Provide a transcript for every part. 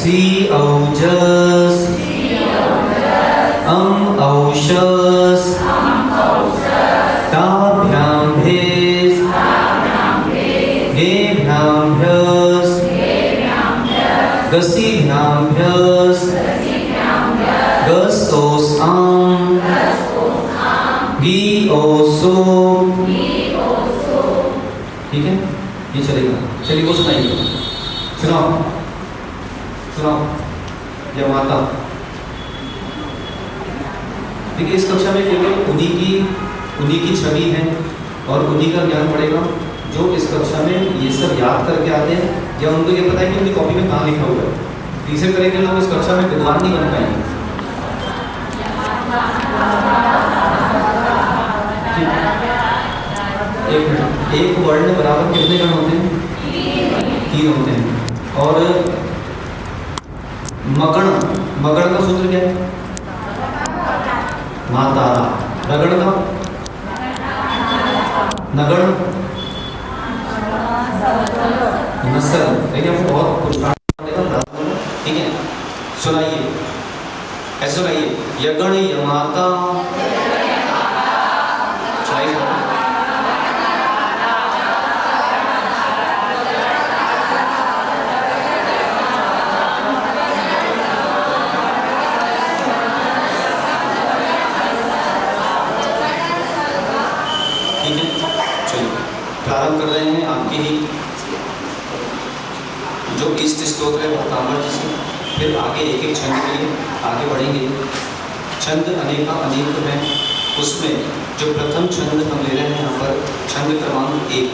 सी औजस औशस ताभ्यां भेस गेभ्यां भ्यस गसीभ्यां भ्यस गस ओस आम गी ओसो। ठीक है, ये चलेगा। चलिए वो सुनाइए, सुनाओ सुनाओ। या माता, देखिए इस कक्षा में केवल उन्हीं की छवि है और उन्हीं का ज्ञान पड़ेगा जो इस कक्षा में ये सब याद करके आते हैं या उनको ये पता है कि उनकी कॉपी में कहाँ लिखा हुआ है। तीसरे तरह के लोग इस कक्षा में विद्वान नहीं बन पाएंगे। एक मिनट, एक वर्ण बराबर कितने गण होते हैं? 3 होते हैं। और मगण का सूत्र क्या है? मातारा। रगड़ का? नगण? नस्ल। देखिए आपको बहुत कुछ। ठीक है, सुनाइए, ऐसे सुनाइए। यगण यमाता। प्रारंभ कर रहे हैं आपके ही जो इष्ट स्तोत्र है भक्तामृत से, फिर आगे एक एक छंद के लिए आगे बढ़ेंगे। छंद अनेक हैं, उसमें जो प्रथम छंद हम ले रहे हैं यहाँ पर छंद क्रमांक 1।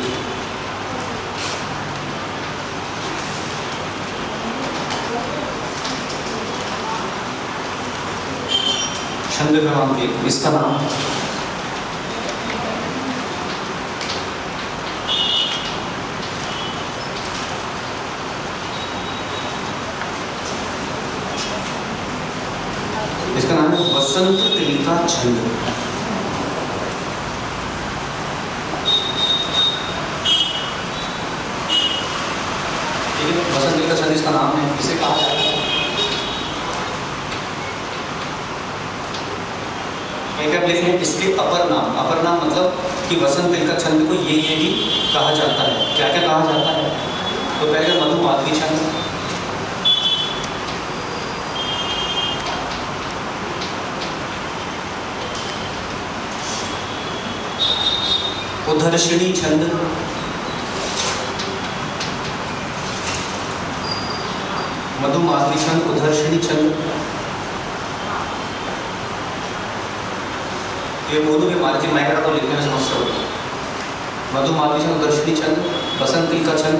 छंद क्रमांक 1, इसका नाम है वसंत तिल का छंद। ठीक है, वसंत तिल का छंद इसका नाम है। इसे कहा जाता है, मैं लिख लें इसके अपर नाम मतलब कि वसंत तिल का छंद को ये भी कहा जाता है। क्या क्या कहा जाता है? तो पहले मधु माधवी छंद, उधर्षिणी छंद, मधु माधवी छंद, उधर्षिणी छंद। ये बोलूँ कि मार्जिन मैं करा तो लिखने में समस्या होती है। मधु माधवी छंद, उधर्षिणी छंद, बसंत तिल का छंद।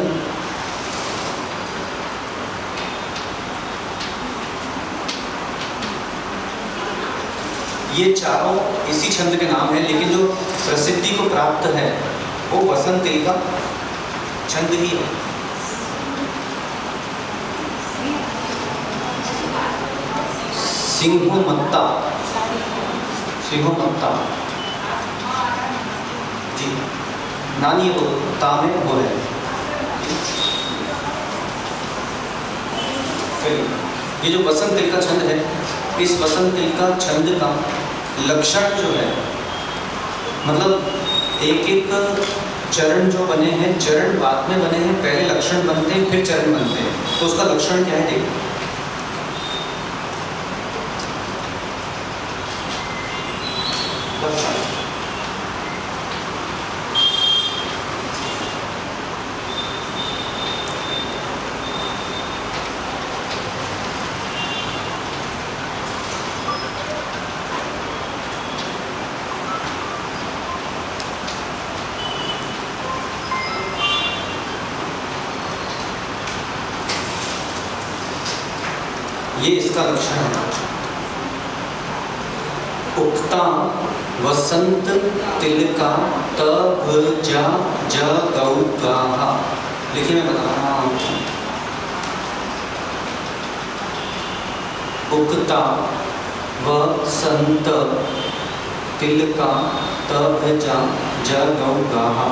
ये चारों इसी छंद के नाम है, लेकिन जो प्रसिद्धि को प्राप्त है वो वसंत तिल का छंद ही है। सिंहोमत्ता जी, नानी वो ता में वो है। ये जो वसंत तिल का छंद है, इस वसंत तिल का छंद का लक्षण जो है, मतलब एक एक चरण जो बने हैं, चरण बाद में बने हैं, पहले लक्षण बनते हैं फिर चरण बनते हैं। तो उसका लक्षण क्या है देखिए। ये इसका लक्षण है। उक्ता वसंत तिलका तब जा ज गौ गाहा। लिखिए, मैं बता रहा हूँ। उक्ता वसंत तिलका तब जा ज गौ गाहा।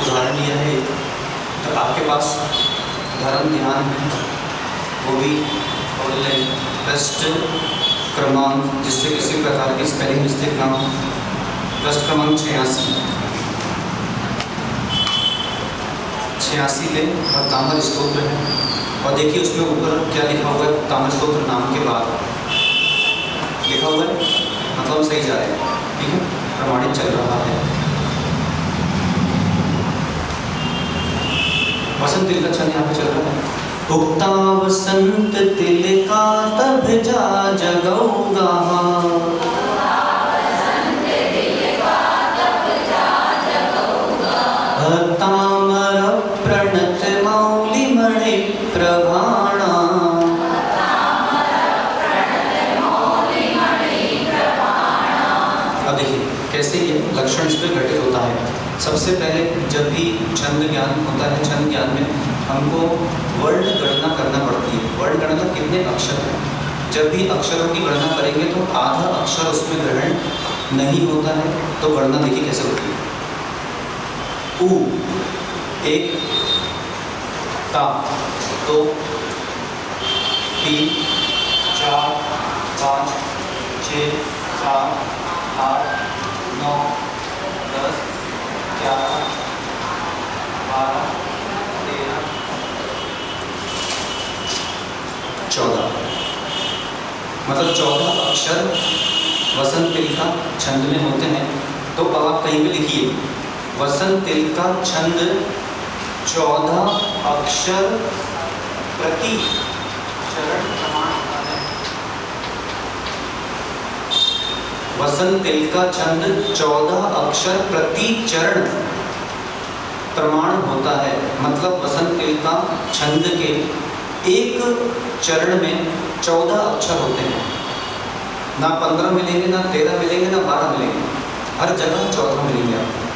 उदाहरण लिया है। तो आपके पास धर्म ध्यान है, वो भी बोल लें। प्रश्न क्रमांक, जिससे किसी प्रकार की स्पेलिंग मिस्टेक ना हो। प्रश्न क्रमांक 86 पे भक्तामर स्तोत्र है, और देखिए उसमें ऊपर क्या लिखा हुआ है। भक्तामर स्तोत्र नाम के बाद लिखा हुआ है, मतलब सही जा रहे हैं, ठीक है, प्रमाणित चल रहा है। वसंत तिल का छंद यहाँ पे चल रहा है। उगता वसंत तिल का तब जा जगऊगा, भक्तामर प्रणत मौलि मणि प्रभाणा। अब देखिए कैसे ये लक्षण इस पर घटित होता है। सबसे पहले जब भी छंद ज्ञान होता है, छंद ज्ञान में हमको वर्ण गणना करना पड़ती है। वर्ण गणना कितने अक्षर हैं, जब भी अक्षरों की गणना करेंगे तो आधा अक्षर उसमें ग्रहण नहीं होता है, तो गणना देखिए कैसे होती है। उ एक, ता 2, 3, 4, 5, 6, 7, 8, 9, 10, 11, 12, 13, 14, मतलब 14 अक्षर वसंत तिल का छंद में होते हैं। तो अब आप कहीं पे लिखिए, वसंत तिल का छंद 14 अक्षर प्रति चरण प्रमाण होता है। वसंत तिल का छंद 14 अक्षर प्रति चरण प्रमाण होता है। मतलब वसंत तिल का छंद के एक चरण में 14 अक्षर होते हैं। ना 15 मिलेंगे, ना 13 मिलेंगे, ना 12 मिलेंगे, हर जगह 14 मिलेंगे आपको।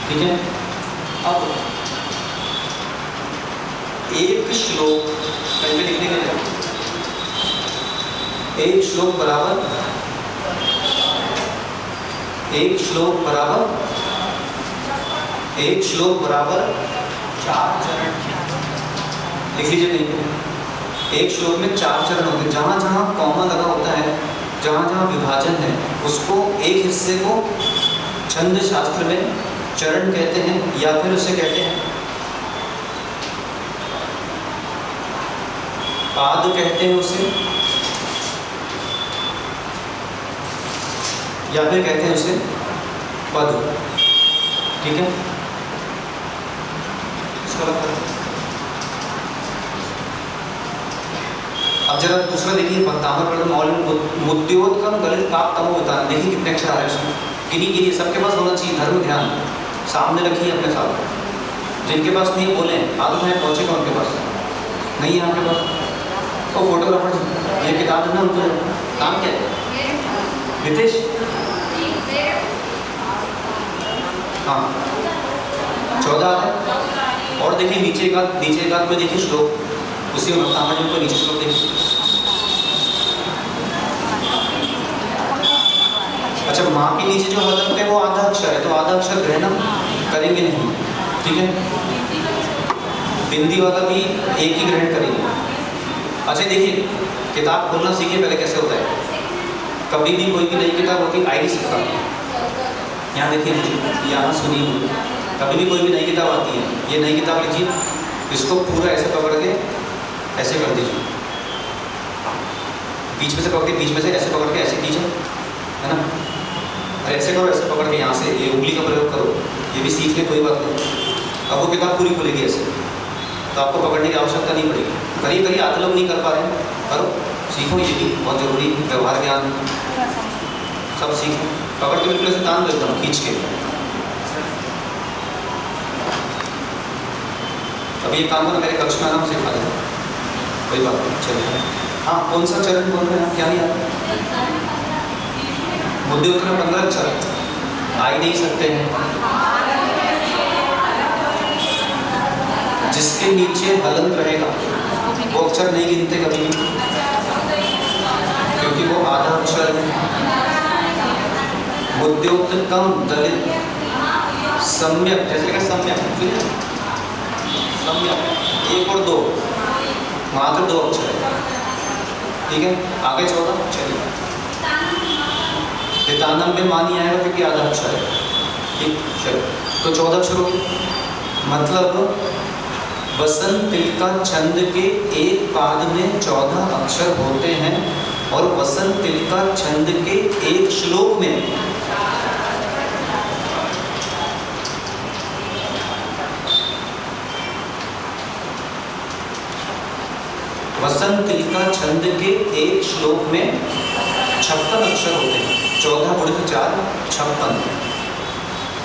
ठीक है। अब एक श्लोक कहीं पे लिखने के लिए, एक श्लोक बराबर 4 चरण लिख लीजिए। नहीं, एक श्लोक में 4 चरण होते हैं। जहाँ जहाँ कॉमा लगा होता है, जहाँ जहाँ विभाजन है, उसको एक हिस्से को छंद शास्त्र में चरण कहते हैं, या फिर उसे कहते हैं पाद कहते हैं उसे, या फिर कहते हैं उसे पद। ठीक है, अब जरा दूसरा देखिए, भक्तामर मुद्योत्कम गलित पाप तमो बताना। देखिए कितने अक्षर आ रहे हैं उसमें, गिनी सबके पास होना चाहिए। धर्म ध्यान सामने रखिए अपने साथ। जिनके पास नहीं बोले, आदत है पहुँचेगा उनके पास, नहीं है आपके पास। वो फोटोग्राफर, ये किताब है ना, उनको नाम क्या है? नितेश। हाँ, 14 आता है। और देखिए नीचे एक आध में देखिए श्लोक, उसी में भक्तामर जी को नीचे श्लोक देखिए। अच्छा, माँ के नीचे जो हलंत है वो आधा अक्षर है, तो आधा अक्षर ग्रहण करेंगे नहीं। ठीक है, बिंदी वाला भी एक ही ग्रहण करेंगे। अच्छा देखिए, किताब खोलना सीखिए पहले कैसे होता है। कभी भी कोई भी नई किताब होती है, आईडी सीखा, यहाँ देखिए, यहाँ सुनिए, कभी भी कोई भी नई किताब आती है, ये नई किताब लिखिए, इसको पूरा ऐसे पकड़ के ऐसे कर दीजिए, बीच में से पकड़ के, बीच में से ऐसे पकड़ के ऐसे कीजिए, है ना। ऐसे करो, ऐसे पकड़ के यहाँ से ये उंगली का प्रयोग करो, ये भी सीख ले, कोई बात नहीं। अब वो किताब पूरी खुलेगी ऐसे, तो आपको पकड़ने की आवश्यकता नहीं पड़ेगी। करिए, आधे लोग नहीं कर पा रहे हैं, करो, सीखो, ये भी बहुत जरूरी व्यवहार ज्ञान सब सीखो। पकड़ के बिल्कुल ऐसे तान दो, एकदम खींच के। अभी ये काम करो, मेरे कक्ष में आना, मुझे सिखा देना, कोई बात नहीं, चलिए। हाँ, कौन सा चरण बोल रहे हैं आप, क्या नहीं आता? बुद्धि उत्तर 15 अक्षर आ ही नहीं सकते हैं। जिसके नीचे हलंत रहेगा वो अक्षर नहीं गिनते कभी भी, क्योंकि वो आधा अक्षर है। बुद्ध्योक्तकम दलित सम्यक, जैसे लिखा सम्यक, सम्यक 1 और 2 मात्र 2 अक्षर है, ठीक है। आगे 14, चलिए हितानम में मान ही आएगा क्योंकि आधा अक्षर है, ठीक। चलो तो 14 अक्षर हो गए। मतलब वसंत तिलका छंद के एक पाद में 14 अक्षर होते हैं और वसंत तिलका छंद के एक श्लोक में वसंत तिलका छंद के एक श्लोक में 56 अक्षर होते हैं। 14 गुणित 4 56।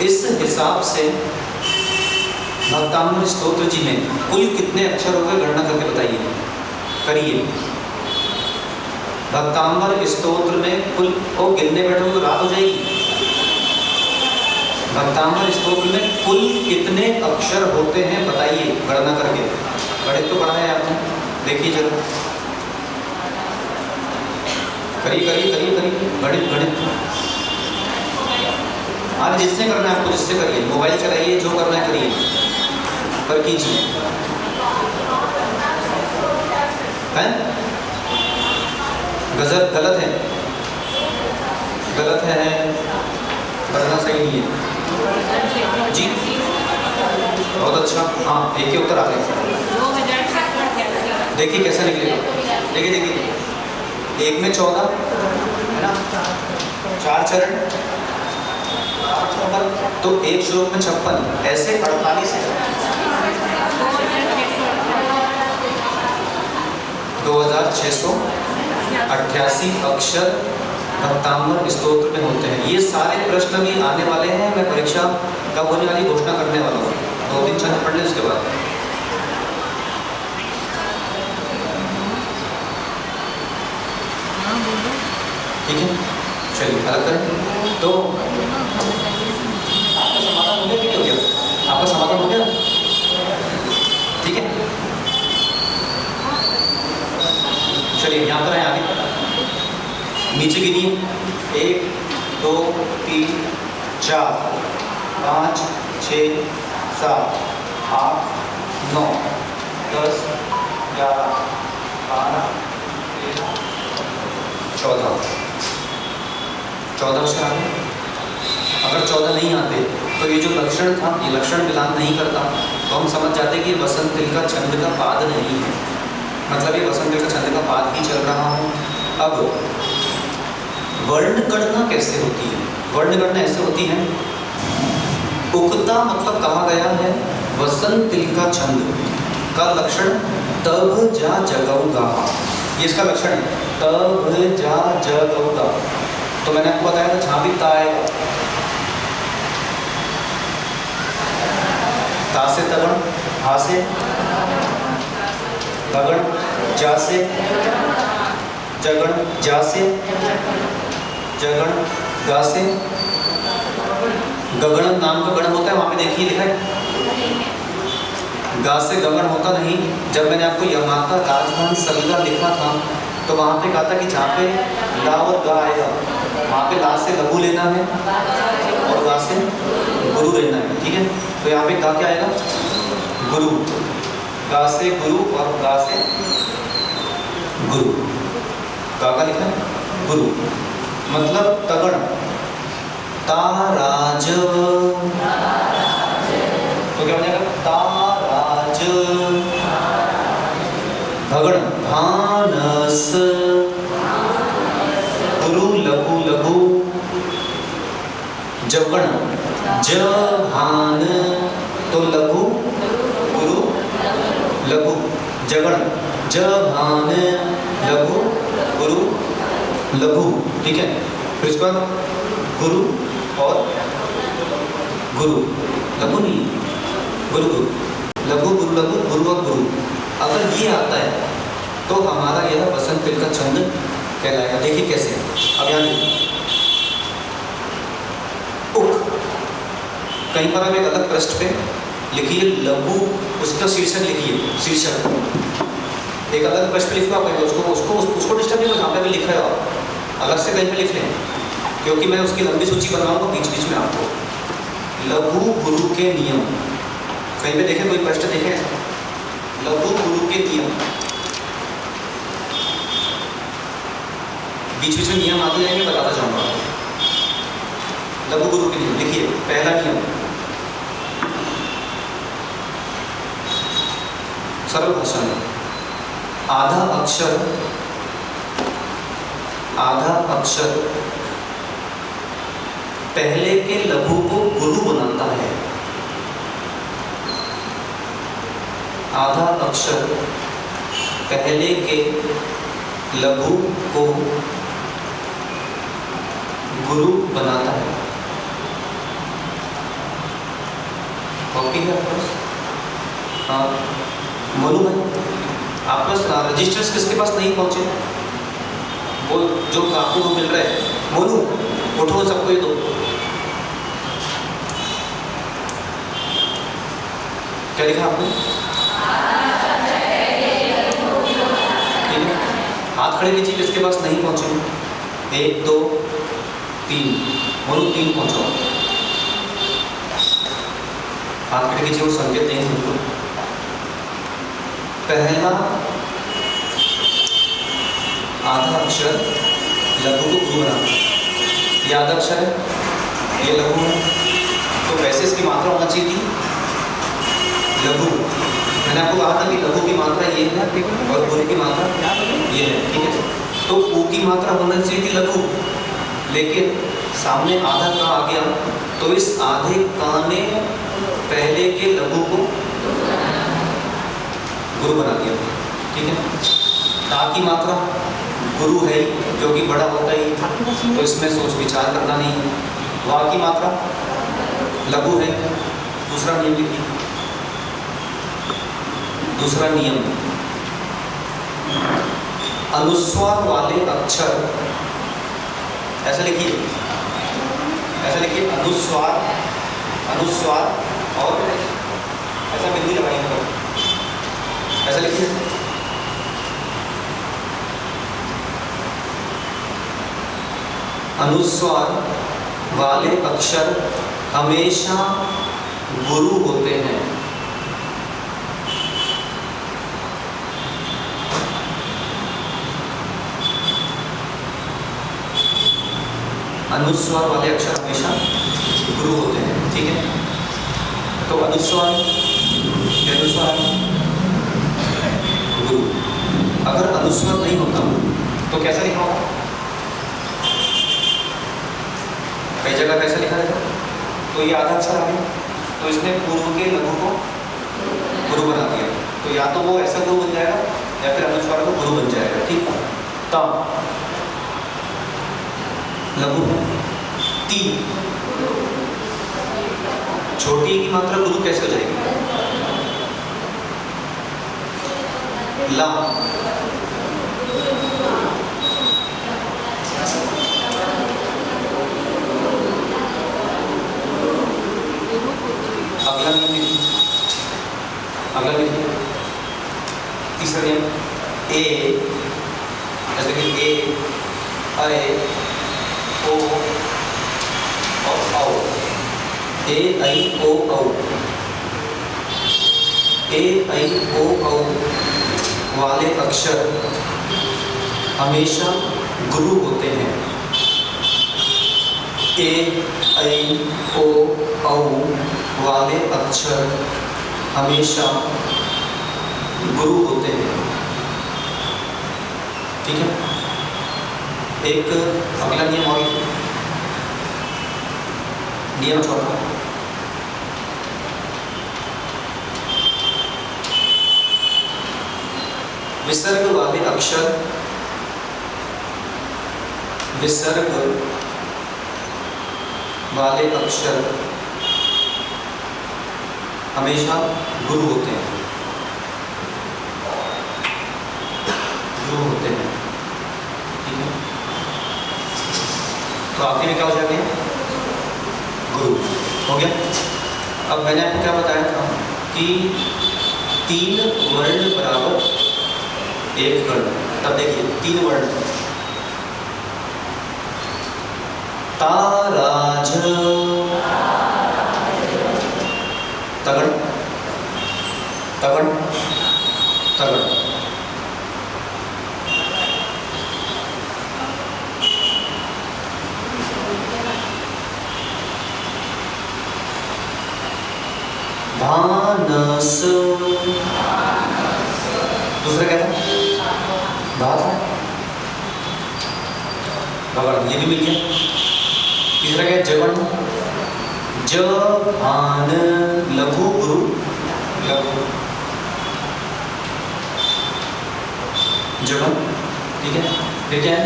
इस हिसाब से भक्तामृत स्तोत्र जी में कुल कितने अक्षर हो गए, गणना करके बताइए, करिए। भक्तामृत स्तोत्र में कुल, ओ गिनने बैठोगे तो रात हो जाएगी। भक्तामृत स्तोत्र में कुल कितने अक्षर होते हैं बताइए गणना करके। गणित तो पढ़ा है आपने, देखिए जरा, करिए करिए करिए करिए गणित गणित। आज जिससे करना है आपको, जिससे करिए, मोबाइल चलाइए, जो करना है करिए, पर कीजिए, हैं? गजब गलत है, गलत है, करना सही नहीं है जी। बहुत अच्छा, हाँ एक के उत्तर आ गए। देखिए कैसा निकलेगा, देखिए देखिए, 1 में 14 है ना, 4 चरण, तो एक श्लोक में 56, ऐसे 48 है। 2688 अक्षर भक्तामृत स्तोत्र में होते हैं। ये सारे प्रश्न भी आने वाले हैं, मैं परीक्षा कब होने वाली घोषणा करने वाला हूँ, 2-3 छंद पढ़ लें उसके बाद। ठीक है, चलिए अलग करें। तो आपका समाधान हो गया कि नहीं हो गया? आपका समाधान हो गया, ठीक है। चलिए यहाँ पर है आगे, नीचे गिनिए, 1 2 3 4 5 6 7 8 9 10 11 12 13 14 अक्षर आ गए। अगर 14 नहीं आते तो ये जो लक्षण था, ये लक्षण मिलान नहीं करता, तो हम समझ जाते कि ये वसंत तिलका छंद का पाद नहीं है, मतलब ये वसंत तिलका छंद का पाद ही चल रहा हूँ। अब वर्ण गणना कैसे होती है? वर्ण गणना ऐसे होती है, उक्ता मतलब कहा गया है वसंत तिलका छंद का लक्षण तब जा जगऊगा, ये इसका लक्षण है, तब जा जगऊगा। तो मैंने आपको बताया था जहाँ भी ता आएगा, ता से तगण, हा से तगण, जा से जगण, जा से जगण, गा से गगन नाम का गण होता है, वहां पे देखिए लिखा है, गा से गगन होता नहीं। जब मैंने आपको यमाता राजधान सलगा लिखा था तो वहां पे कहा था कि जहाँ पे ला और गा आएगा वहां पे ला से लघु लेना है और गा से गुरु लेना है, ठीक है। तो यहाँ पे गा क्या आएगा, गुरु, गा से गुरु और गा से गुरु, गा का लिखा है गुरु, मतलब तगड़, ताराज, तो क्या हो जाएगा, ताराज, भगण, भानस, गुरु लघु लघु, जगण, जभान, तो लघु गुरु लघु, जगण, जभान, लघु गुरु लघु, ठीक है। फिर इसके बाद गुरु और गुरु, लघु नहीं, गुरु गुरु, लघु गुरु लघु, गुरु और गुरु। अगर ये आता है तो हमारा यह वसंत तिलका छंद कहलाएगा। देखिए कैसे, अब यहाँ उक, कहीं पर आप एक अलग पृष्ठ पे लिखिए लघु, उसका शीर्षक लिखिए, शीर्षक एक अलग पृष्ठ पे लिखो आप, उसको डिस्टर्ब नहीं हो, जहाँ पे भी लिख रहे हो आप अलग से कहीं पे लिख लें, क्योंकि मैं उसकी लंबी सूची बनाऊंगा बीच बीच में आपको। लघु गुरु के नियम, कहीं पे देखें, कोई प्रश्न देखें ऐसा? लघु गुरु के नियम, बीच बीच में नियम आते जाएंगे, बताता जाऊंगा। लघु गुरु के नियम लिखिए। पहला नियम, सरल भाषा में, आधा अक्षर पहले के लघु को गुरु बनाता है। आधा अक्षर पहले के लघु को गुरु बनाता है। कॉपी है आपके पास? हाँ मोनू भाई, आपके पास रजिस्टर्स किसके पास नहीं पहुंचे? वो जो काकू को मिल रहा है, मोनू उठो सबको ये दो। क्या लिखा आपने? ठीक है, हाथ खड़े कीजिए किसके पास नहीं पहुंचे। 1 2 3, मोनू 3 पहुंचो। हाथ खड़े कीजिए, वो संकेत नहीं बिल्कुल। पहला आधा अक्षर लघु को गुरु बनाता है। ये आधा अक्षर है, ये लघु है, तो वैसे इसकी मात्रा होना चाहिए थी लघु। मैंने आपको कहा था कि लघु की मात्रा ये है और गुरु की मात्रा ये है, ठीक है। तो ऊ की मात्रा होना चाहिए थी लघु, लेकिन सामने आधा का आ गया, तो इस आधे का ने पहले के लघु को गुरु बना दिया, ठीक है। ता की मात्रा गुरु है क्योंकि बड़ा होता ही, तो इसमें सोच विचार करना नहीं। वा की मात्रा लघु है। दूसरा नियम लिखिए। दूसरा नियम, अनुस्वार वाले अक्षर, ऐसा लिखिए, ऐसा लिखिए, अनुस्वार और ऐसा बिंदी लगाइए, ऐसा लिखिए। अनुस्वार वाले अक्षर हमेशा गुरु होते हैं। अनुस्वार वाले अक्षर हमेशा गुरु होते हैं, ठीक है। तो अनुस्वार गुरु, अगर अनुस्वार नहीं होता तो कैसा लिखा होगा? कई जगह कैसा लिखा जाएगा? तो ये आधा अक्षर आ गया, तो इसने पूर्व के लघु को गुरु बना दिया, तो या तो वो ऐसा गुरु बन जाएगा या फिर अनुस्वार को गुरु बन जाएगा, ठीक है। ता लघु है। ती, छोटी की मात्रा गुरु कैसे हो जाएगी? ला, अगला नियम लिखिए, अगला लिखिए। तीसरा नियम, ए, जैसे कि ए, अरे, ओ और औ। ए आई ओ औ, ए आई ओ औ वाले अक्षर हमेशा गुरु होते हैं। ए आई ओ औ वाले अक्षर हमेशा गुरु होते हैं, ठीक है। एक अगला नियम और, नियम चौथा, विसर्ग वाले अक्षर, विसर्ग वाले अक्षर हमेशा गुरु होते हैं, गुरु होते हैं, ठीक है। तो आखिर में क्या हो जाएगा? गुरु हो गया। अब मैंने आपको क्या बताया था कि 3 वर्ण बराबर 1 गण। तब देखिए 3 वर्ण, ताराज तगड़ तगड़ तगड़। भानस दूसरा क्या था? भात भगड़, ये भी मिल गया। तीसरा क्या? जगण, जभान लघु गुरु लघु जगण, ठीक है। फिर क्या है?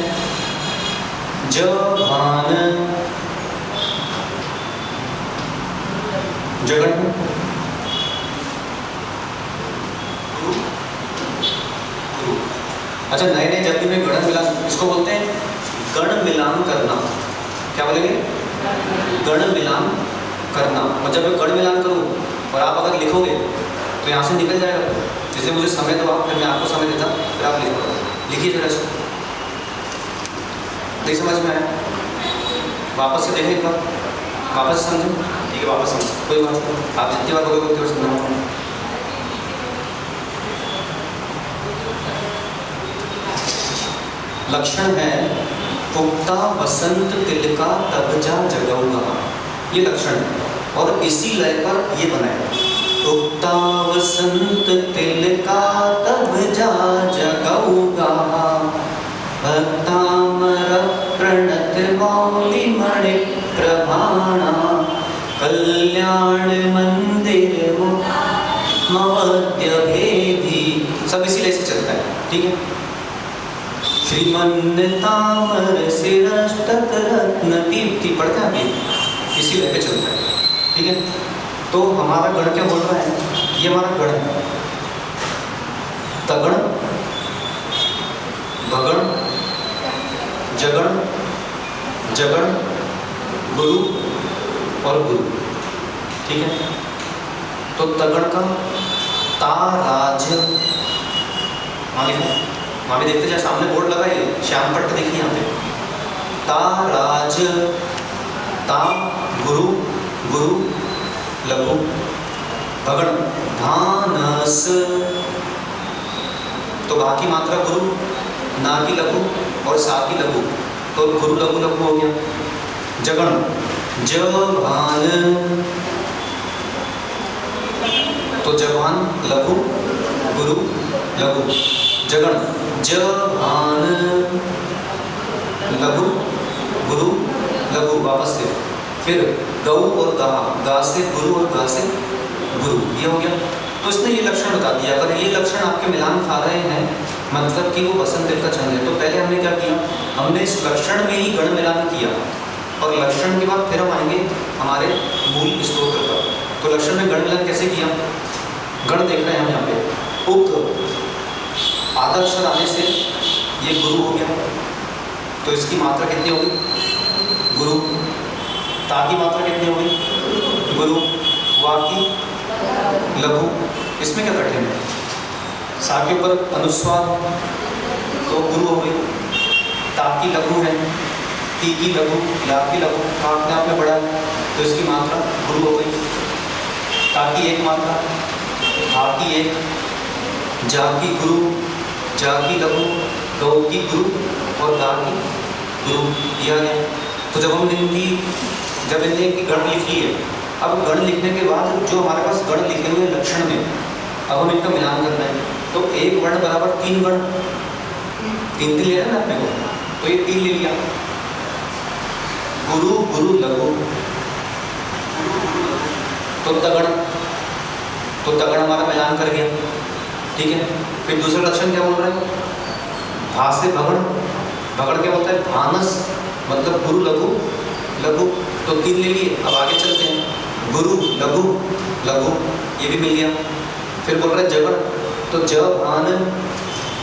जभान जगण अच्छा, नए नए जल्दी में गण मिलान, इसको बोलते हैं गण मिलान करना। क्या बोलेंगे? गण मिलान करना। और जब मैं गण मिलान करूं और आप अगर लिखोगे तो यहाँ से निकल जाएगा। जैसे मुझे समय दो आप, फिर मैं आपको समय देता, फिर आप लिखो, लिखिए जरा इसको। नहीं समझ में आया? वापस से देखें एक बार, वापस से समझें। ठीक है, वापस समझ, कोई बात नहीं, आप जितनी बार बोलोगे उतनी बार समझाऊंगा। लक्षण है पुख्ता वसंत तिलका तब जा जगऊगा, ये लक्षण है। और इसी लय पर ये बनाए, पुख्ता वसंत तिलका तब जा जगऊगा, भक्तामर प्रणत मौलि मणि प्रभाणा, कल्याण मंदिर मवद्य भेदी, सब इसी लय से चलता है। ठीक है। श्रीमन तामर सिरष्टक रत्न दीप्ति, पढ़ते हैं अभी, इसी लय पे चलता है। ठीक है। तो हमारा गण क्या बोल रहा है? ये हमारा गण है, तगण, भगण, जगण, जगण, गुरु और गुरु। ठीक है। तो तगण का ताराज, वहाँ भी देखते जाए, सामने बोर्ड लगा है, श्याम पट्ट देखिए यहाँ पे, ताराज, ता गुरु गुरु लघु, भगण धानस, तो भा की मात्रा गुरु, ना की लघु और सा की लघु, तो गुरु लघु लघु हो गया। जगण, जभान, तो जभान लघु गुरु लघु, जगण, जभान लघु गुरु लघु, वापस से। फिर गौ और गा, गा से गुरु और गा से गुरु, ये हो गया। तो इसने ये लक्षण बता दिया। अगर ये लक्षण आपके मिलान खा रहे हैं, मतलब कि वो वसंत तिल का छंद है, तो पहले हमने क्या किया? हमने इस लक्षण में ही गण मिलान किया, और लक्षण के बाद फिर हम आएंगे हमारे मूल स्तोत्र पर। तो लक्षण में गण मिलान कैसे किया? गण देख रहे हैं हम यहाँ पे, उक्त आधा अक्षर आने से ये गुरु हो गया, तो इसकी मात्रा कितनी होगी? गुरु। ता की मात्रा कितनी होगी? गुरु। वा की लघु, इसमें क्या कठिन है? सा के ऊपर अनुस्वार, तो गुरु हो गई। ता की लघु है, ती की लघु, ला की लघु, का अपने आप में बड़ा है, तो इसकी मात्रा गुरु हो गई। ता की एक मात्रा, हा की एक, जा की गुरु, जा की लघु, गौ की गुरु और गा की गुरु, दिया गया। तो जब हम इनने की गण लिख लिए, अब गण लिखने के बाद जो हमारे पास गण लिखे हुए लक्षण में, अब हम इनका मिलान करना है। तो एक वर्ण बराबर तीन गण, तीन दिन ले रहे ना अपने को, तो ये तीन ले लिया, गुरु गुरु लघु, तो तगण हमारा मिलान कर गया। ठीक है। फिर दूसरा लक्षण क्या बोल रहा है? भा से भगण, भगण क्या बोलता है? भानस, मतलब गुरु लघु लघु, तो तीन ले लिए। अब आगे चलते हैं, गुरु लघु लघु, ये भी मिल गया। फिर बोल रहा है जगण, तो जभान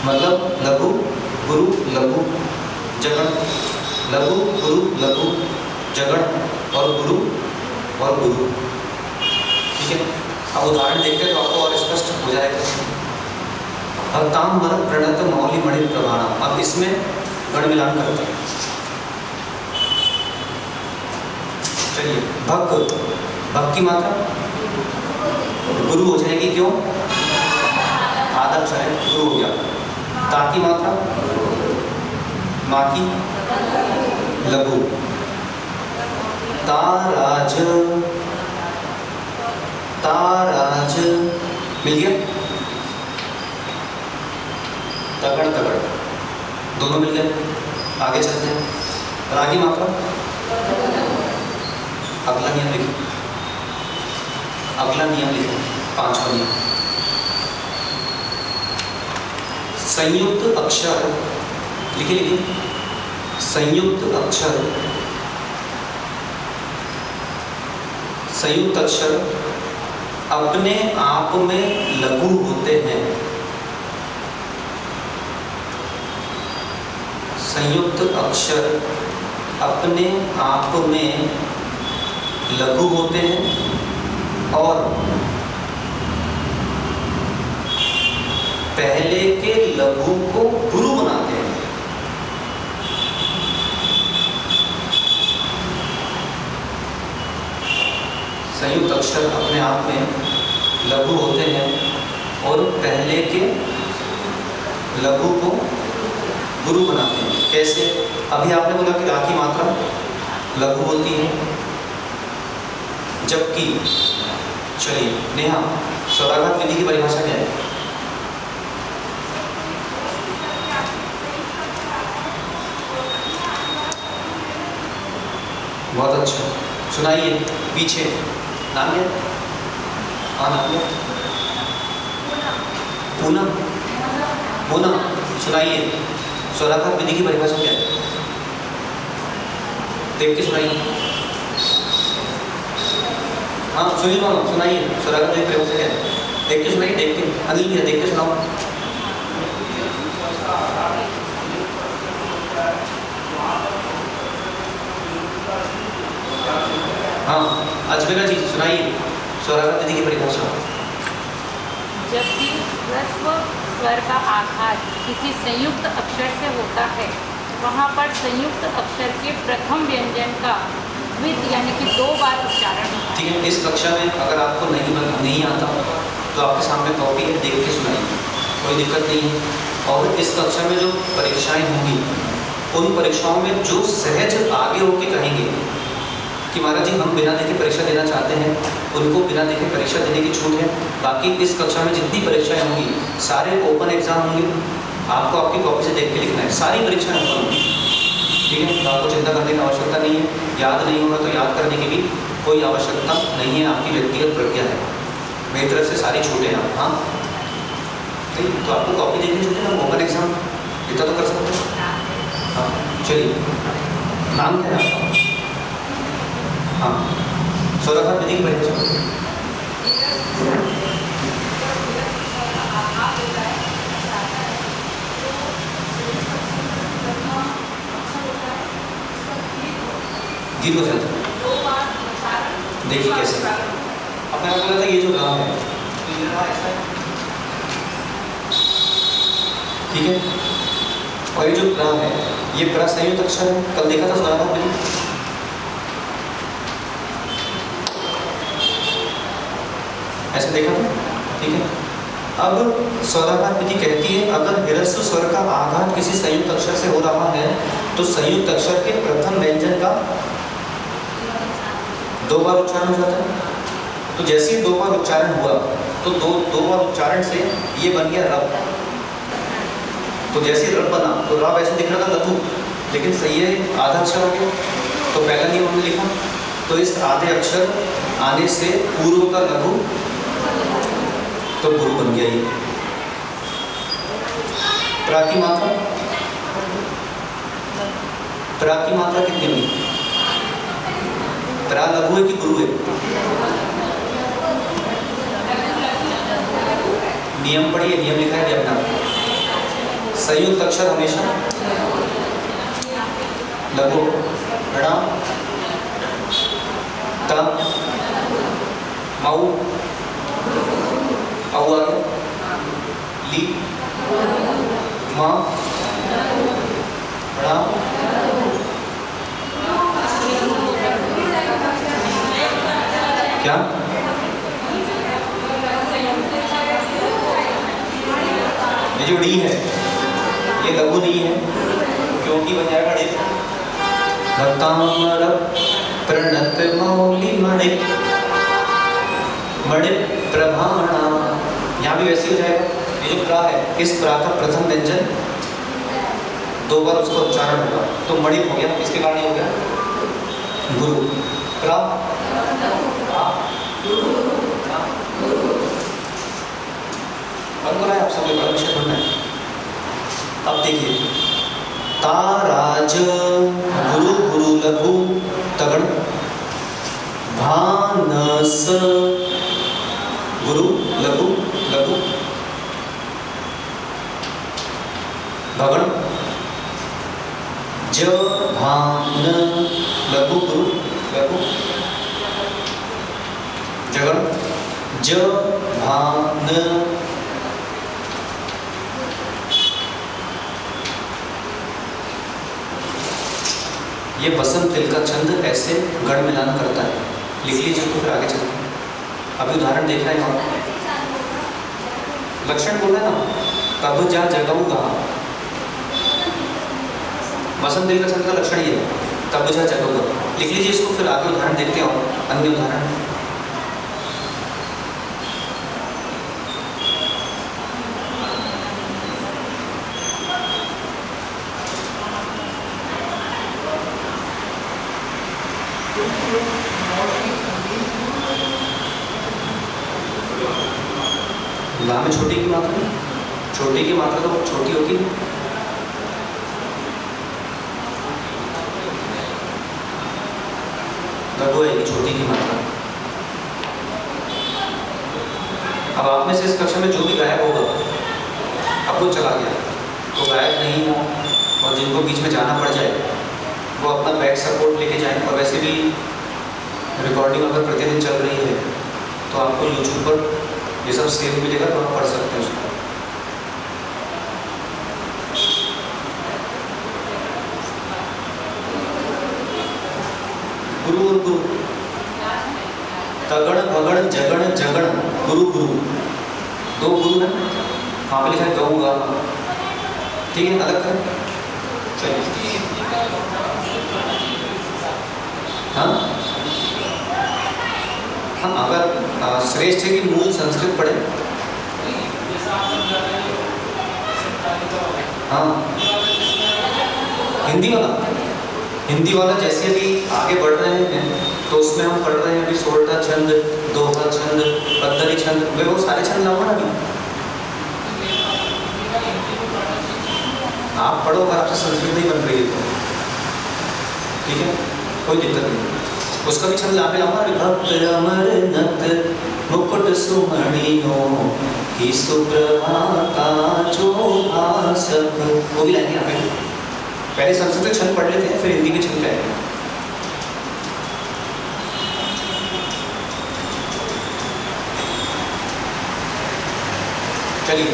मतलब लघु गुरु लघु, जगण, लघु गुरु लघु, जगण और गुरु और गुरु। ठीक है। अब उदाहरण देखते हैं तो आपको और स्पष्ट हो जाएगा। भक्तांबर प्रणत मौलि मणि प्रभाणा, अब इसमें गण मिलान करते हैं। चलिए भक, भक की मात्रा गुरु हो जाएगी, क्यों? आधा अक्षर है, गुरु हो गया। ता की मात्रा माँ की लघु, ताराज, ताराज मिल गया। तगड़ तगड़ दोनों मिल गए। आगे चलते हैं। रा की मात्रा अगला नियम लिखो, अगला नियम लिखो, 5वां नियम। संयुक्त अक्षर लिखे, लिखिए। संयुक्त अक्षर, संयुक्त अक्षर अपने आप में लघु होते हैं। संयुक्त अक्षर अपने आप में लघु होते हैं और पहले के लघु को गुरु बनाते हैं। संयुक्त अक्षर अपने आप में लघु होते हैं और पहले के लघु को गुरु बनाते हैं। कैसे? अभी आपने बोला कि रा की मात्रा लघु होती है, जबकि चलिए नेहा, स्वराघात विधि की परिभाषा क्या है? बहुत अच्छा, सुनाइए। पीछे नाम क्या? हाँ नाम क्या? पूनम, पूनम सुनाइए। स्वराघात विधि की परिभाषा क्या है? देख के सुनाइए। हाँ सुनील मामा सुनाइए, स्वराघात विधि की परिभाषा क्या है? देख के सुनाइए, देख के। अनिल भैया देख के सुनाओ। हाँ अजमेरा जी सुनाइए स्वराघात विधि की परिभाषा। जब भी ह्रस्व स्वर का आघात किसी संयुक्त अक्षर से होता है, वहाँ पर संयुक्त अक्षर के प्रथम व्यंजन का द्वित यानी कि 2 बार उच्चारण होता है। ठीक है, इस कक्षा में अगर आपको नहीं आता तो आपके सामने कॉपी है, देख के सुनाइए, कोई दिक्कत नहीं है। और इस कक्षा में जो परीक्षाएं होंगी, उन परीक्षाओं में जो सहज आगे होके कहेंगे कि महाराज जी हम बिना देखे परीक्षा देना चाहते हैं, उनको बिना देखे परीक्षा देने की छूट है। बाकी इस कक्षा में जितनी परीक्षाएं होंगी सारे ओपन एग्जाम होंगे, आपको आपकी कॉपी से देख के लिखना है। सारी परीक्षाएं ओपन होंगी, ठीक है, तो आपको चिंता करने की आवश्यकता नहीं है। याद नहीं होगा तो याद करने की भी कोई आवश्यकता नहीं है, आपकी व्यक्तिगत प्रज्ञा है। मेरी तरफ से सारी छूटें हैं। हाँ ठीक, तो आपको कॉपी देखनी छूटें ना, ओपन एग्जाम इतना तो कर सकते हैं। हाँ चलिए, नाम क्या है आपका? हाँ स्वराघात विधि की परिभाषा। गीत हो जाता है, देखिए कैसे। अपने आप बोला था ये जो रा है, ठीक है, और ये जो रा है ये प्रा संयुक्त अक्षर है। कल देखा था स्वराघात विधि, ऐसे देखा था, ठीक है। अब स्वराघात विधि कहती है अगर ह्रस्व स्वर का आघात किसी संयुक्त अक्षर से हो रहा है तो संयुक्त अक्षर के प्रथम व्यंजन का 2 बार उच्चारण हो जाता है। तो जैसे ही 2 बार उच्चारण हुआ तो दो बार उच्चारण से ये बन गया रब। तो जैसे रब बना तो रब ऐसे दिख रहा था लघु, लेकिन सही है आधा अक्षर हो गया। तो पहला नियम हमने लिखा, तो इस आधे अक्षर आने से पूर्व का लघु तो गुरु बन गया। ये प्रा की मात्रा, प्रा की मात्रा कितनी हुई? प्रा लघु है कि गुरु है? नियम पढ़िए, नियम लिखा है अपना। संयुक्त अक्षर हमेशा लघु, ण त मऊ औ आ गया, ली मा णा क्या? ये जो डी है ये लघु डी है, क्योंकि बन जाएगा डी। भक्तामर प्रणत मौली मणि मणि प्रभाणा, यहाँ भी वैसे हो जाएगा। ये जो प्रा है, इस प्रा का प्रथम व्यंजन 2 बार उसका उच्चारण होगा तो मणि हो गया, इसके कारण हो गया गुरु। प्रा बंद करा है, आप सबको बड़ा विषय पढ़ना है। अब देखिए, ताराज गुरु गुरु लघु तगड़, भानस गुरु लघु लघु भगण, ज भान लघु गुरु लघु जगण, ज भान ये वसंत तिल का छंद ऐसे गण मिलान करता है। लिख लीजिए इसको, फिर आगे चलते हैं। अभी उदाहरण देख रहे हैं हम, लक्षण बोल रहे हैं ना, कब जा जगाऊंगा। वसंत तिल का छंद का लक्षण ये है, तब जा जगाऊंगा। लिख लीजिए इसको, फिर आगे उदाहरण देखते हैं और अन्य उदाहरण। ला में छोटी की मात्रा, छोटी की मात्रा तो छोटी होती है। लघु है छोटी की मात्रा। अब आप में से इस कक्षा में जो भी गायब होगा, अब वो चला गया तो गायब नहीं हो, और जिनको बीच में जाना पड़ जाए वो अपना बैक सपोर्ट लेके जाए। और वैसे भी रिकॉर्डिंग अगर प्रतिदिन चल रही है तो आपको यूट्यूब पर ये सब सेव मिलेगा, तो आप पढ़ सकते हैं उसको। गुरु और गुरु, तगड़ भगड़ जगड़ जगड़ गुरु गुरु, 2 गुरु है। वहाँ पे लिखा है गाऊंगा, ठीक है, अलग करें। चलिए, हाँ हाँ, अगर श्रेष्ठ है कि मूल संस्कृत पढ़े। हाँ, हिंदी वाला जैसे अभी आगे बढ़ रहे हैं तो उसमें हम पढ़ रहे हैं अभी सोलटा छंद, दोहा छंद, पद्धति छंद, वे वो सारे छंद लाऊंगा ना अभी। आप पढ़ो, अगर आपसे संस्कृत नहीं बन रही है तो ठीक है, कोई दिक्कत नहीं। उसका भी छंद लाके लाऊंगा। भक्त अमरनाथ मुकुट सुमणियो की सुप्रभाता जो भासक, वो भी लाएंगे यहाँ पे। पहले संस्कृत के छंद पढ़ लेते हैं, फिर हिंदी के छंद लाएंगे। चलिए,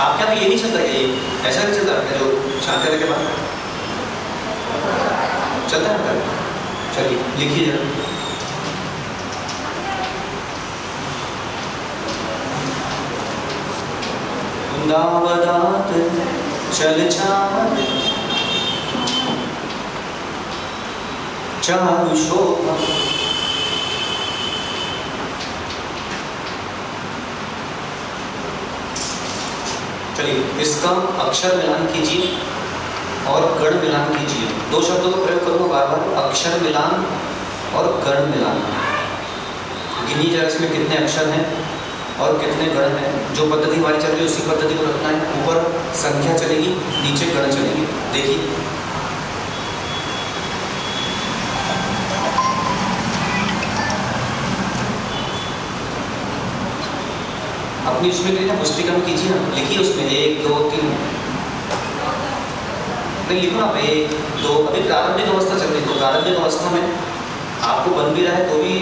आपके यहाँ ये नहीं चलता है, ये ऐसा नहीं चलता है जो शांति के बाद चलता है। चलिए लिखिए जरा। वृंदावनात् चल चाल चारु शोभा, चलिए इसका अक्षर मिलान कीजिए और गण मिलान कीजिए। 2 शब्दों का प्रयोग करूँगा बार बार, अक्षर मिलान और गण मिलान। गिनिए जरा इसमें कितने अक्षर हैं और कितने गण हैं। जो पद्धति हमारी चल रही है उसी पद्धति को रखना है। ऊपर संख्या चलेगी, नीचे गण चलेगी। देखिए, अपनी उसमें ना पुस्तिका में कीजिए ना, लिखिए उसमें 1 2 3, नहीं लिखो ना 1 2। अभी प्रारंभिक अवस्था चल रही है तो प्रारंभिक अवस्था में आपको बन भी रहा है तो भी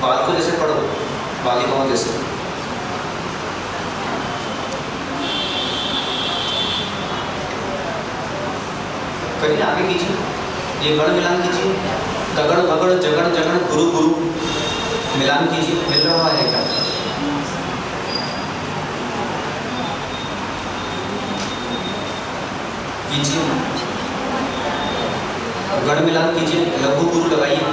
बालकों जैसे पढ़ो, बालिकाओं जैसे। करिए, आगे कीजिए, ये गण मिलान कीजिए। तगड़ भगड़ जगड़ जगड़ गुरु गुरु, मिलान कीजिए, मिल रहा है क्या? कीजिए, गण मिलान कीजिए, लघु गुरु लगाइए।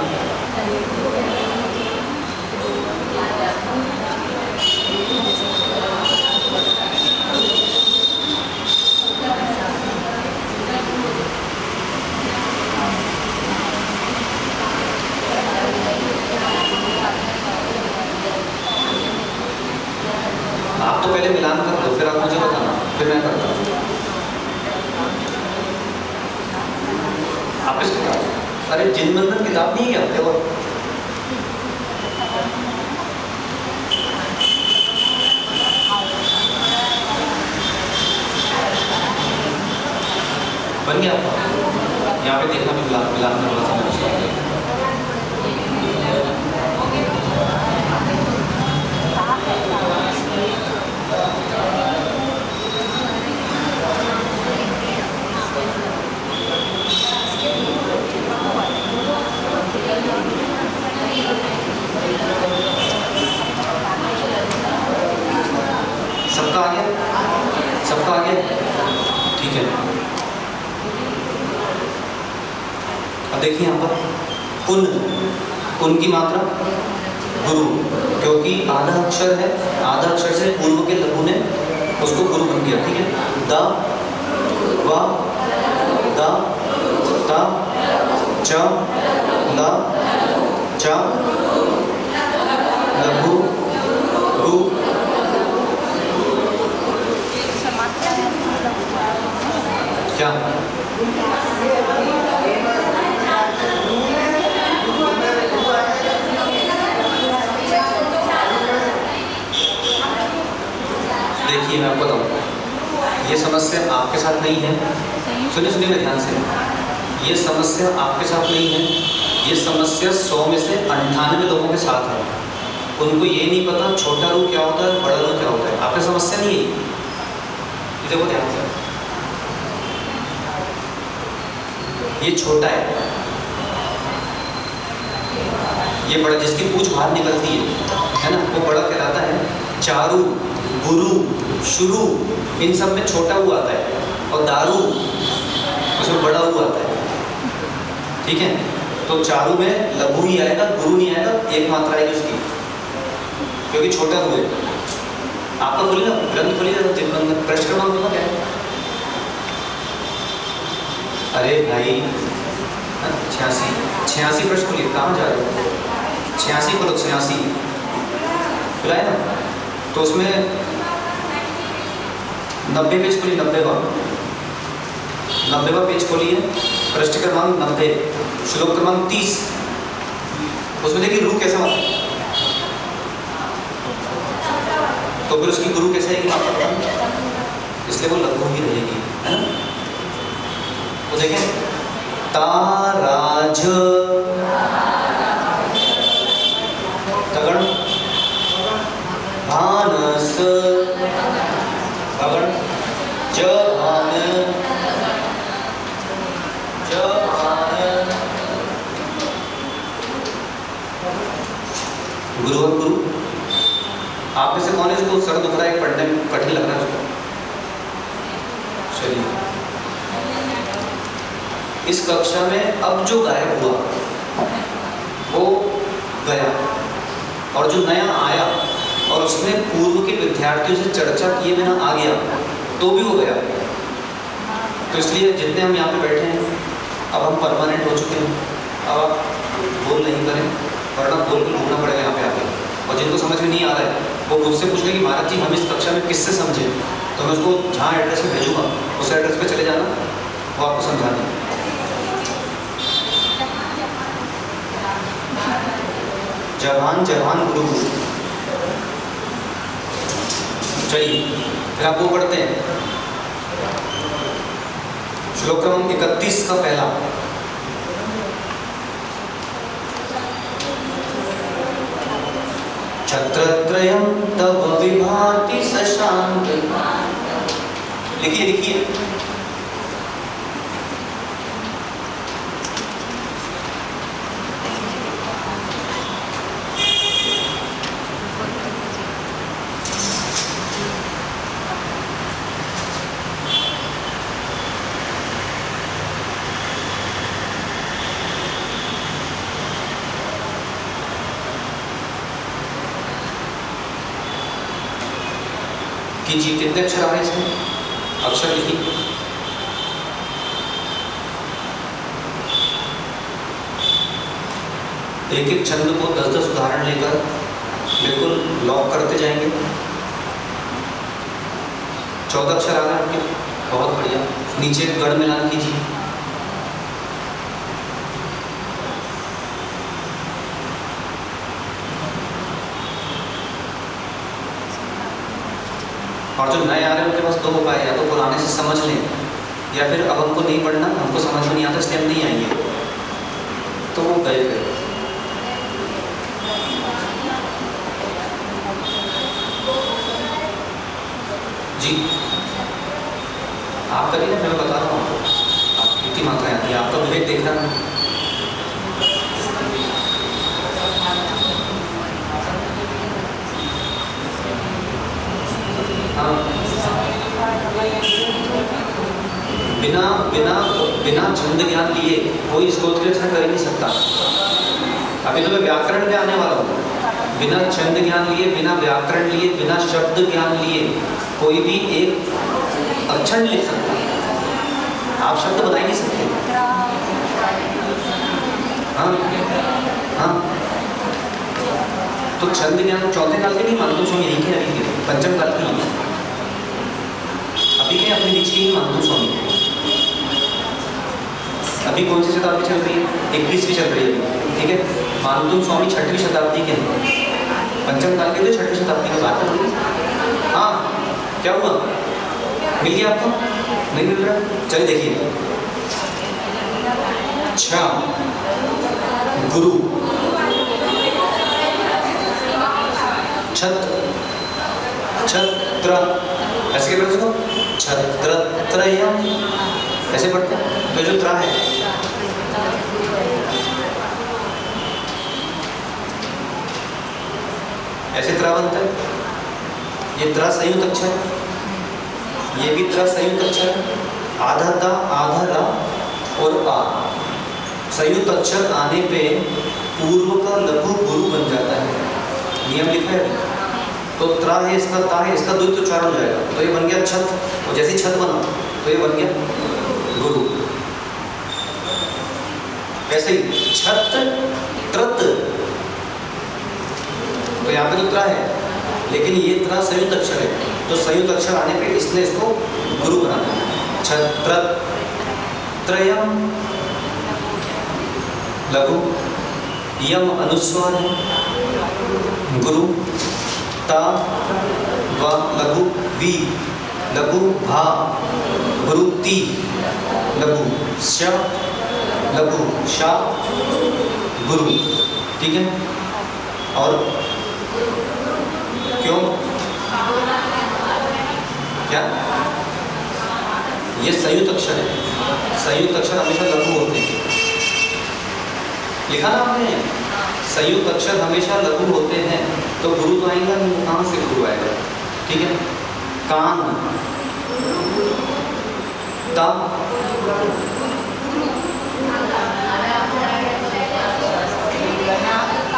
आप तो पहले मिलान कर दो, फिर आप मुझे बताना, फिर मैं करता हूँ। आप इस किताब, अरे जिनबंधन किताब नहीं है आपके वो? बन गया आपका? यहाँ पे देखना, भी मिलान करना था मेरे साथ। सबका आ गया? सबका आ गया? ठीक है। अब देखिए यहाँ पर कुन, कुन की मात्रा गुरु, क्योंकि आधा अक्षर है, आधा अक्षर से पूर्व के लघु ने उसको गुरु बन गया। ठीक है। द, व, द, त, च, ल, च, लघु, रु। क्या? देखिए मैं आपको बताऊँ, ये समस्या आपके साथ नहीं है। सुनिए सुनिए ध्यान से, ये समस्या आपके साथ नहीं है, ये समस्या 100 में से 98 लोगों के साथ है। उनको ये नहीं पता छोटा रू क्या होता है, बड़ा रू क्या होता है। आपकी समस्या नहीं है ये, देखो ध्यान से, ये छोटा है, ये बड़ा, जिसकी पूंछ बाहर निकलती है ना, वो बड़ा कहलाता है। चारू, गुरु, शुरू, इन सब में छोटा ऊ आता है, और दारू उसमें बड़ा ऊ आता है। ठीक है। तो चारू में लघु ही आएगा, गुरु नहीं आएगा, एक मात्रा आएगी उसकी, क्योंकि छोटा ऊ है। आपका खोलिए ना, ग्रंथ खोलिए, प्रश्न क्रमांक होगा क्या है? अरे भाई 86 प्रश्न खोलिए, कहाँ जा रहे हो? 86 खोलो, 86 खुलाए ना, तो उसमें 90 पेज खोलिए, 90वां पेज खोलिए, पृष्ठ क्रमांक 90, श्लोक क्रमांक 30। उसमें देखिए रू कैसा होता है, तो फिर उसकी गुरु कैसे आएगी आपको पता, इसलिए वो लघु ही रहेगी, है ना। तो देखें, ताराज, तगड़, भानस, तगड़, जभान, गुरु और गुरु। आप में से कौन है जिसको सर दुख रहा है, पढ़ने में कठिन लग रहा है उसको? चलिए, इस कक्षा में अब जो गायब हुआ वो गया, और जो नया आया और उसने पूर्व के विद्यार्थियों से चर्चा किए बिना आ गया, तो भी वो गया। तो इसलिए जितने हम यहाँ पे बैठे हैं, अब हम परमानेंट हो चुके हैं। अब आप बोल नहीं करें, वरना बोल कर ढूंढना पड़ेगा यहाँ पे आके। और जिनको समझ में नहीं आ रहा है वो मुझसे पूछ लें कि महाराज जी हम इस कक्षा में किससे समझे, तो मैं उसको जहाँ एड्रेस पे भेजूँगा उस एड्रेस पे चले जाना, वो आपको समझा दें। जवान जवान गुरु गुरु। चलिए फिर आप वो पढ़ते हैं, श्लोक क्रमांक 31 का पहला। छत्रत्रयं तव विभाति शशांक। लिखिए लिखिए, कीजिए, कितने अक्षर आ रहे हैं इसमें? अक्षर लिखिए। एक एक छंद को 10-10 उदाहरण लेकर बिल्कुल लॉक करते जाएंगे। 14 अक्षर आ रहे हैं आपके, बहुत बढ़िया। नीचे गढ़ मिलान कीजिए। और जो नए आ रहे हैं उनके पास दो उपाय, या तो पुराने से समझ लें, या फिर अब हमको नहीं पढ़ना, हमको समझ में नहीं आता इसलिए हम नहीं आएंगे, तो वो गए गए। जी आप करिए ना, मैं बता रहा हूँ आपको, आप कितनी मात्राएं आती है, आपका विवेक देख रहा है। हाँ, बिना बिना बिना छंद ज्ञान लिए कोई स्तोत्र रचना कर ही नहीं सकता। अभी तो मैं व्याकरण पे आने वाला हूँ। बिना छंद ज्ञान लिए, बिना व्याकरण लिए, बिना शब्द ज्ञान लिए कोई भी एक अक्षर नहीं लिख सकता। आप शब्द बता ही नहीं सकते। हाँ हाँ, तो छंद ज्ञान चौथे काल के नहीं मानते स्वामी, यहीं के अभी के पंचम काल के ही, अभी के अपने बीच के ही मानते स्वामी। अभी कौन सी शताब्दी चल रही है? 21वीं चल रही है, ठीक है। मानतुम स्वामी 6वीं शताब्दी के हैं, पंचम काल के थे, 6वीं शताब्दी की बात हो रही है। हाँ, क्या हुआ? मिल गया आपको? नहीं मिल रहा? चलिए देखिए, छ गुरु, छत्र, छत्र, ऐसे क्या पढ़ते हो? छत्र त्रयम, ऐसे पढ़ते हैं। तो जो त्रा है, ऐसे त्रा बनता है। ये त्रा संयुक्त अक्षर, ये भी त्रा संयुक्त अक्षर, आधा दा, आधा रा और आ। संयुक्त अक्षर आने पे पूर्व का लघु गुरु बन जाता है, नियम लिखा है। तो त्रा है इसका, ता है इसका, द्वित उच्चारण हो जाएगा, तो ये बन गया छत। और जैसे छत बना तो ये बन गया गुरु। ऐसे ही छत त्रत, तो यहाँ पे तो त्रा है, लेकिन ये त्रा संयुक्त अक्षर है, तो संयुक्त अक्षर आने पे इसने इसको गुरु बना दिया। छत्र त्रयम लघु, यम अनुस्वार है, गुरु ता व लघु वी, लघु भा, गुरु ती, लघु श, लघु शा, गुरु, ठीक है। और क्यों? क्या? ये संयुक्त अक्षर है, संयुक्त अक्षर हमेशा लघु होते हैं। लिखा ना आपने, संयुक्त अक्षर हमेशा लघु होते हैं, तो गुरु तो आएगा नहीं, कहाँ से गुरु आएगा? ठीक है। कान, ता,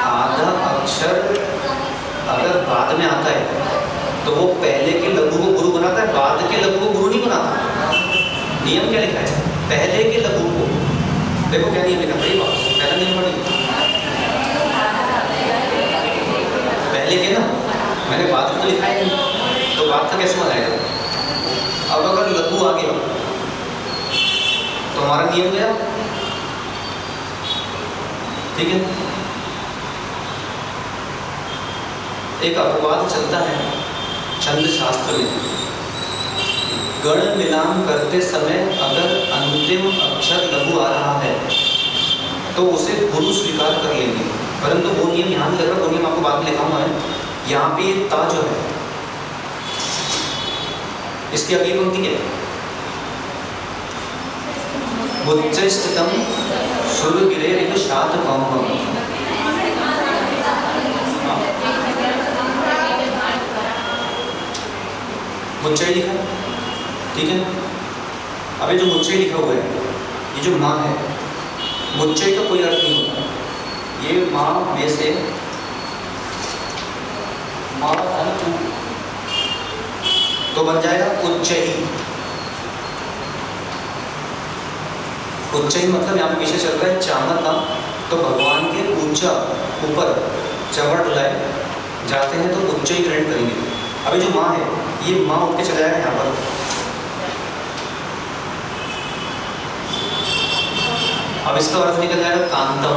आधा अक्षर अगर बाद में आता है तो वो पहले के लघु को गुरु बनाता है, बाद के लघु को गुरु नहीं बनाता। नियम क्या लिखा है? पहले के लघु को, देखो क्या नियम लिखा, बड़ी बात, पहला नियम पढ़िए। पहले के ना, मैंने बाद में तो लिखा है नहीं, तो बाद का कैसे बनाएगा? अब अगर लघु आ गया तो हमारा नियम गया, ठीक है। एक अपवाद चलता है छंद शास्त्र में, गण मिलान करते समय अगर अंतिम अक्षर लघु आ रहा है तो उसे गुरु स्वीकार कर लेंगे, परंतु वो नियम यहाँ नहीं लग रहा, वो नियम आपको बाद में लिखाऊंगा है। यहाँ पे ये ता जो है, इसकी अगली पंक्ति है बुच्चैष्टतम सुरगिरेरिव शातकम, मुच्चई लिखा, ठीक है। अब ये जो मुच्चई लिखा हुआ है, ये जो माँ है, मुच्चई का कोई अर्थ नहीं होता। ये माँ में से माँ तो बन जाएगा उच्चई। उच्चई मतलब यहाँ पे विषय चल रहा है चामर का, तो भगवान के ऊंचा ऊपर चमड़ डुलाए जाते हैं तो उच्चई ग्रहण करेंगे। अभी जो माँ है ये माँ उठ के चला जाएगा यहाँ पर, अब इसका अर्थ निकल जाएगा कांतम।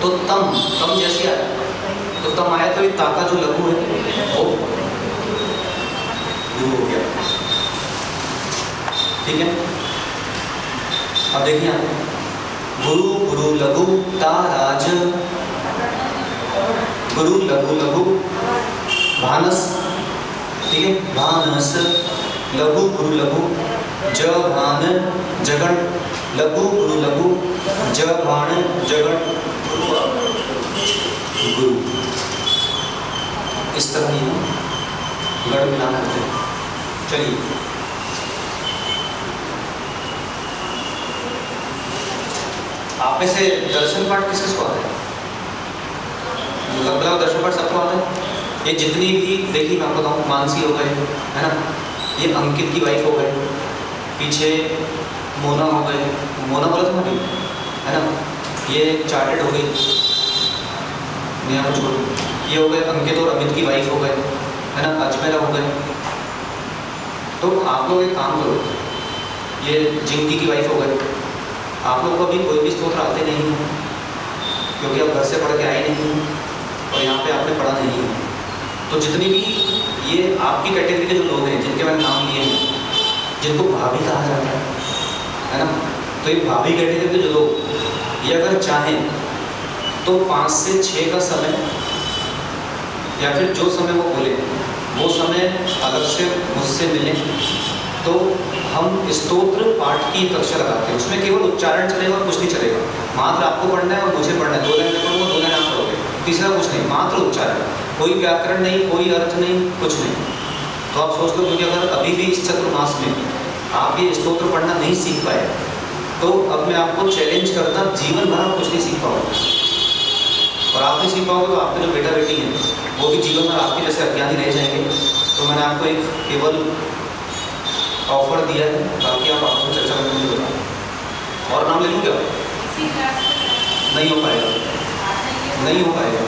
तो तम तम जैसे आया तो तम आया तो ये ताका जो लघु है वो गुरु हो गया। ठीक है, अब देखिए आप गुरु गुरु लघु ताराज, गुरु लघु लघु भानस, ठीक है, भानस लघु गुरु लघु ज भान जगण, लघु गुरु लघु ज भान जगण गुरु। इस तरह ये गढ़ मिलान करते हैं। चलिए आप में से दर्शन पाठ किस किसको आता है? लगभग दर्शन पाठ सबको आता है। ये जितनी भी देखिए मैं आपको बताऊँ, मानसी हो गए है ना, ये अंकित की वाइफ हो गए, पीछे मोना हो गए, मोना बोला था ना है ना, ये चार्टेड हो गई, नया छोड़, ये हो गए अंकित और अमित की वाइफ हो गए है ना, अजमेरा हो गए। तो आप लोग एक काम करो, ये जिंकी की वाइफ हो गए, आप लोग को अभी कोई भी स्तोत्र आते नहीं हैं क्योंकि आप घर से पढ़ के आए नहीं हैं और यहाँ पे आपने पढ़ा नहीं है। तो जितनी भी ये आपकी कैटेगरी के जो लोग हैं जिनके मैंने नाम लिए हैं, जिनको भाभी कहा जाता है ना, तो ये भाभी कैटेगरी के जो लोग ये अगर चाहें तो 5 से 6 का समय या फिर जो समय वो बोले वो समय अलग से मुझसे मिले तो हम स्तोत्र पाठ की कक्षा लगाते हैं। उसमें केवल उच्चारण चलेगा और कुछ नहीं चलेगा, मात्र आपको पढ़ना है और मुझे पढ़ना है। 2 लाइन में पढ़ूंगा, 2 लाइन आप पढ़ोगे, तीसरा कुछ नहीं, मात्र उच्चारण, कोई व्याकरण नहीं, कोई अर्थ नहीं, कुछ नहीं। तो आप सोच लो, क्योंकि अगर अभी भी इस चतुर्मास में आप ये स्तोत्र पढ़ना नहीं सीख पाए तो अब मैं आपको चैलेंज करता, जीवन भर आप कुछ नहीं सीख पाओगे। और आप नहीं सीख पाओगे तो आपके जो बेटा बेटी हैं वो भी जीवन भर आपके जैसे अज्ञानी रह जाएंगे। तो मैंने आपको एक केवल ऑफर दिया है, बाकी आप आपस में चर्चा करने के बताओ। और नाम ले लूँ क्या? नहीं हो पाएगा, नहीं हो पाएगा।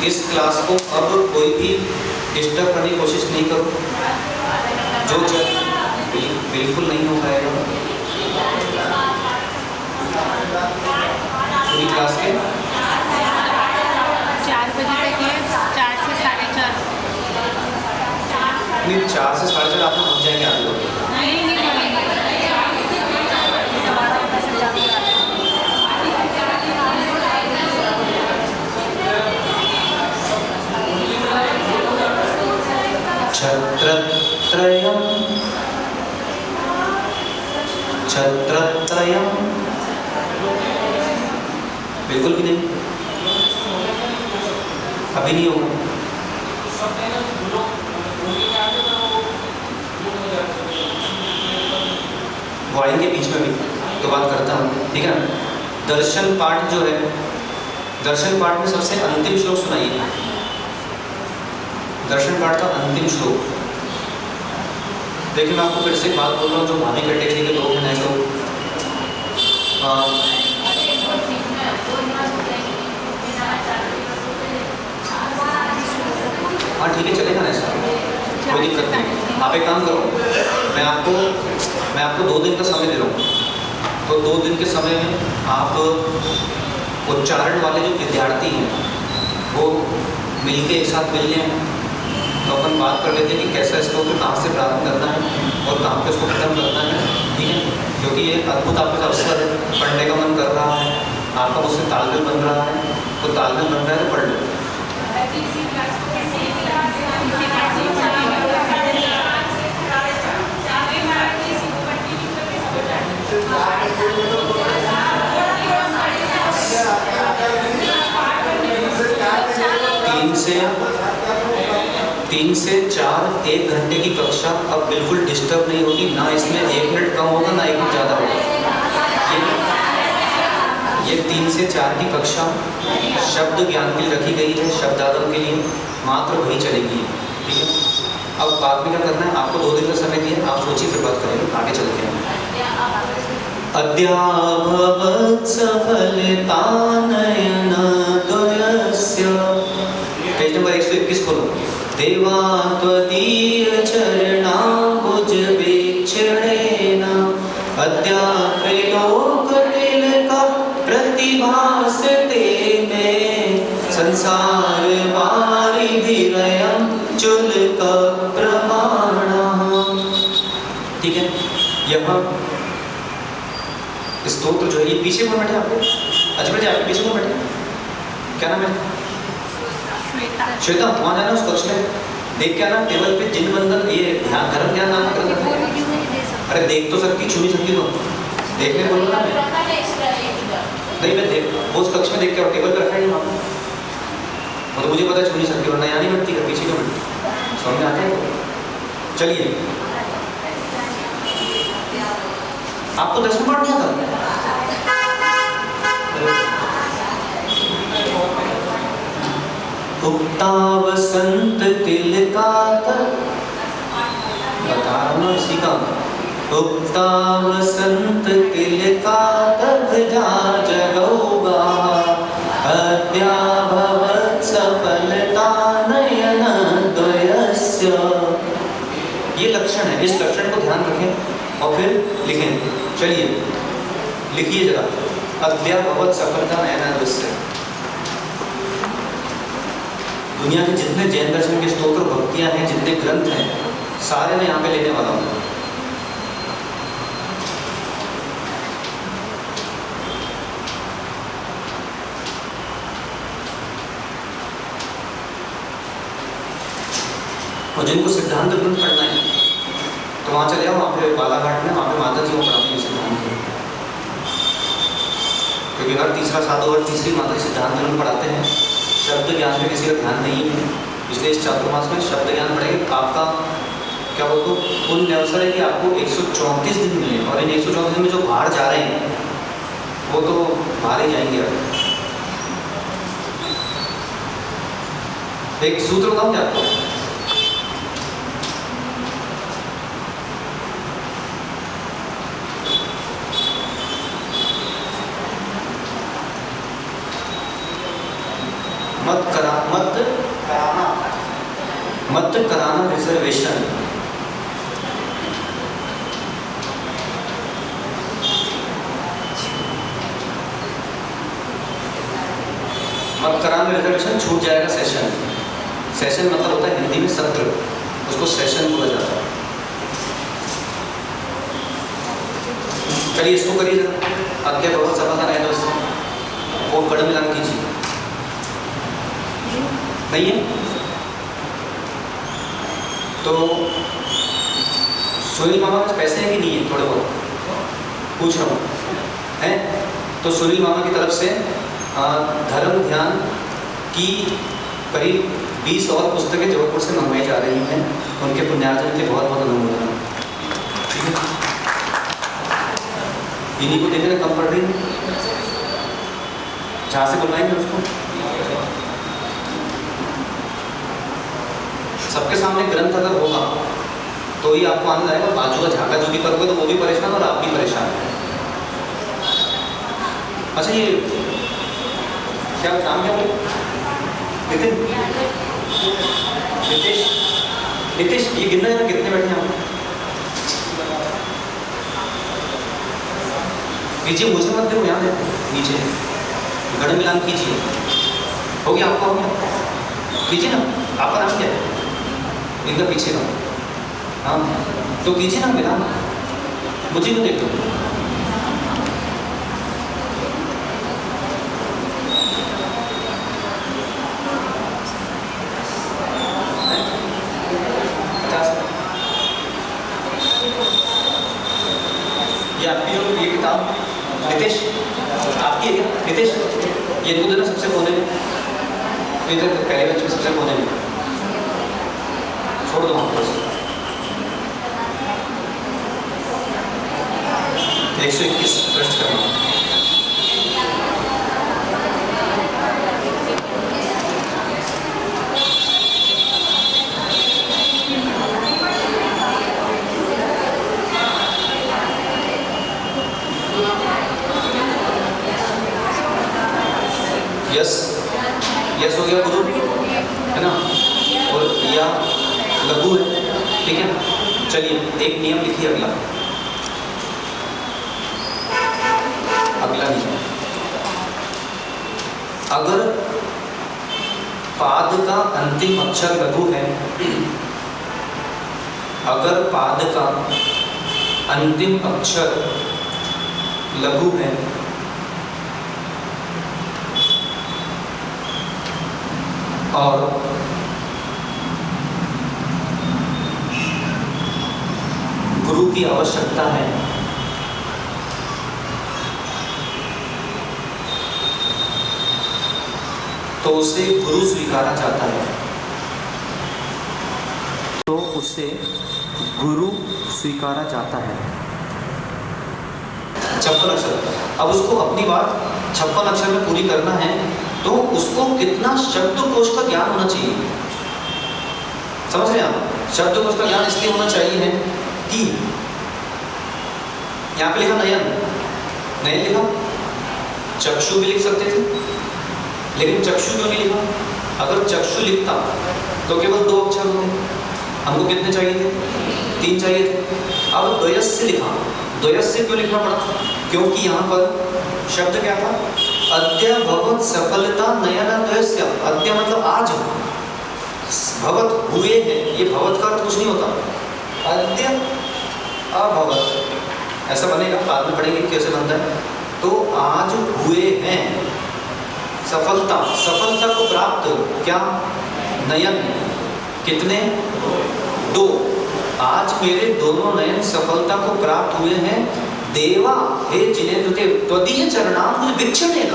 इस क्लास को अब कोई भी डिस्टर्ब करने की कोशिश नहीं करो, जो बिल्कुल नहीं हो पाएगा। पूरी क्लास के 4 बजे तक है, 4 से 4:30। नहीं, 4 से 4:30 आप लोग पहुँच जाएंगे आप लोग। छत्रत्रयम् छत्रत्रयम् बिल्कुल भी नहीं, अभी नहीं होगा। वो आएंगे बीच में भी तो बात करता हूँ, ठीक है ना। दर्शन पाठ जो है, दर्शन पाठ में सबसे अंतिम श्लोक सुनाइए, दर्शन पाठ का अंतिम श्लोक। देखिए मैं आपको फिर से बात बोल रहा हूँ, जो भाभी कैटेगरी के लोग हैं नए लोग, हाँ ठीक है चलेगा ना, ऐसा कोई दिक्कत नहीं। आप एक काम करो, मैं आपको 2 दिन का समय दे रहा हूँ। तो 2 दिन के समय में आप उच्चारण वाले जो विद्यार्थी हैं वो मिलके एक साथ मिल लें, तो अपन बात कर लेते हैं कि कैसा स्तोत्र कहाँ से प्रारंभ करना है और कहाँ पे उसको खत्म करना है, ठीक है। क्योंकि ये अद्भुत आपके अवसर है, पढ़ने का मन कर रहा है, आपका मुझसे तालमेल बन रहा है, तो तालमेल बन रहा है तो पढ़ लो। 3 से 4 1 घंटे की कक्षा अब बिल्कुल डिस्टर्ब नहीं होगी, ना इसमें 1 मिनट कम होगा ना 1 मिनट ज़्यादा होगा। ये 3 से 4 की कक्षा शब्द ज्ञान के लिए रखी गई है, शब्दागम के लिए मात्र वही चलेगी, ठीक है। अब बाद में क्या करना है, आपको 2 दिन का समय दिया, आप सोचिए फिर बात करेंगे, आगे चलते हैं। अद्याभवत् सफलतानयन द्वयस्य, पेज नंबर 121 खोलो। देवा त्वदीय चरणाम्बुजवेक्षणेन अद्याप्रलोकतिलका प्रतिभासते मे संसार वारिधिरयं चुल्कप्रमाणः। ठीक है, यहाँ स्तोत्र जो है ये पीछे कौन बैठे आपको? अच्छा बेटे आपके पीछे कौन बैठे? क्या नाम है? श्वेता। वहाँ जाना उस कक्ष में, देख के आना टेबल पे जिन बंधन ये ध्यान धर्म ज्ञान नाम का ग्रंथ है। अरे देख तो सकती, छू नहीं सकती तो देखने बोलो ना। नहीं मैं देख वो उस कक्ष में देख के और टेबल पे रखा है वहाँ, तो मुझे पता है छू नहीं सकती, वरना यहाँ नहीं बैठती, पीछे क्यों बैठती? समझ में आता है? चलिए, आपको 10 में पाठ नहीं आता? उक्ता वसंत तिलकात, बता रहा हूँ ना इसी का। उक्ता वसंत तिलकात ध्वजा जगौगा अद्याभवत् सफलतानयन द्वयस्य। ये लक्षण है, इस लक्षण को ध्यान रखें और फिर लिखें। चलिए लिखिए जरा, अद्याभवत् सफलतानयन द्वयस्य। दुनिया के जितने जैन दर्शन के स्तोत्र भक्तियां हैं, जितने ग्रंथ हैं, सारे मैं यहाँ पे लेने वाला हूँ। और जिनको सिद्धांत ग्रंथ पढ़ना है तो वहाँ चले जाओ, वहाँ पे बालाघाट में, वहाँ पे माता जी को पढ़ाते हैं सिद्धांत ग्रंथ, क्योंकि हर तीसरा साधु और तीसरी माता जी सिद्धांत ग्रंथ पढ़ाते हैं। शब्द ज्ञान में किसी का ध्यान नहीं है, इसलिए इस चातुर्मास में शब्द ज्ञान पढ़ेंगे। आपका क्या बोलते पुण्य अवसर है कि आपको 134 दिन मिले, और इन 134 दिन में जो बाहर जा रहे हैं वो तो बाहर ही जाएंगे। एक सूत्र बताऊँ क्या आपको? मत कराना रिजर्वेशन। मत कराना रिजर्वेशन, छूट जाएगा सेशन। सेशन मतलब होता है हिंदी में सत्र, उसको सेशन बोला जाता है। चलिए इसको करिए जरा, अद्याभवत् सफलतानयन द्वयस्य, वो गढ़ मिलान कीजिए। नहीं है तो सुनील मामा के पैसे हैं कि नहीं है? थोड़े बहुत पूछ रहा हूँ, हैं? तो सुनील मामा की तरफ से धर्म ध्यान की करीब 20 और पुस्तकें जबलपुर से मंगवाई जा रही हैं। उनके पुण्यार्जन के बहुत बहुत अनुमोदन। ठीक है, इन्हीं को देखने कम पड़ रही है, जहाँ से बुलवाएंगे उसको। सबके सामने ग्रंथ अगर होगा तो ही आपको आनंद आएगा। बाजू का झाका जो भी करोगे तो वो भी परेशान और आप भी परेशान हैं। अच्छा ये क्या नाम क्या बोले? नितिन, नितेश, नितेश ये गिनना है कितने बैठे हैं आप? नीचे मुझे मत देखो, यहाँ देखो नीचे, गढ़ मिलान कीजिए। हो गया आपका? हो गया, कीजिए ना। आपका नाम क्या है? इनका पीछे का, हाँ तो कीजिए ना मिलान, मुझे तो देखो। ये आपकी जो ये किताब नितेश आपकी है क्या? नितेश ये इनको देना सबसे कोने में, इधर पहले बच्चे सबसे कोने में छोड़ दो वहाँ पर। 121 पृष्ठ करना। यस यस हो गया गुरु, है ना, और या लघु है, ठीक है। चलिए एक नियम लिखिए अगला, अगला नियम, अगर पाद का अंतिम अक्षर लघु है, अगर पाद का अंतिम अक्षर लघु है और गुरु की आवश्यकता है तो उसे गुरु स्वीकारा जाता है, तो उसे गुरु स्वीकारा जाता है। 56 अक्षर, अब उसको अपनी बात 56 अक्षर में पूरी करना है तो उसको कितना शब्दकोश का ज्ञान होना चाहिए, समझ रहे हैं आप? शब्दकोश का ज्ञान इसलिए होना चाहिए है कि यहाँ पे लिखा नयन, नयन लिखा, चक्षु भी लिख सकते थे लेकिन चक्षु क्यों नहीं लिखा? अगर चक्षु लिखता तो केवल 2 अक्षर होते, हमको कितने चाहिए थे? 3 चाहिए थे। अब द्वयस्य लिखा, द्वयस्य क्यों लिखना पड़ा? क्योंकि यहाँ पर शब्द क्या था? अद्य भवत सफलता नयन द्वयस्य, अद्य मतलब आज, भवत हुए हैं, ये भवत का अर्थ कुछ नहीं होता, अद्य अभवत ऐसा बनेगा, बाद में पढ़ेंगे कैसे बनता है। तो आज हुए हैं सफलता, सफलता को प्राप्त क्या? नयन, कितने? 2, आज मेरे दोनों नयन सफलता को प्राप्त हुए हैं। देवा हे जिनेन्द्र देव त्वदीय चरणाम्बुज वीक्षणेन,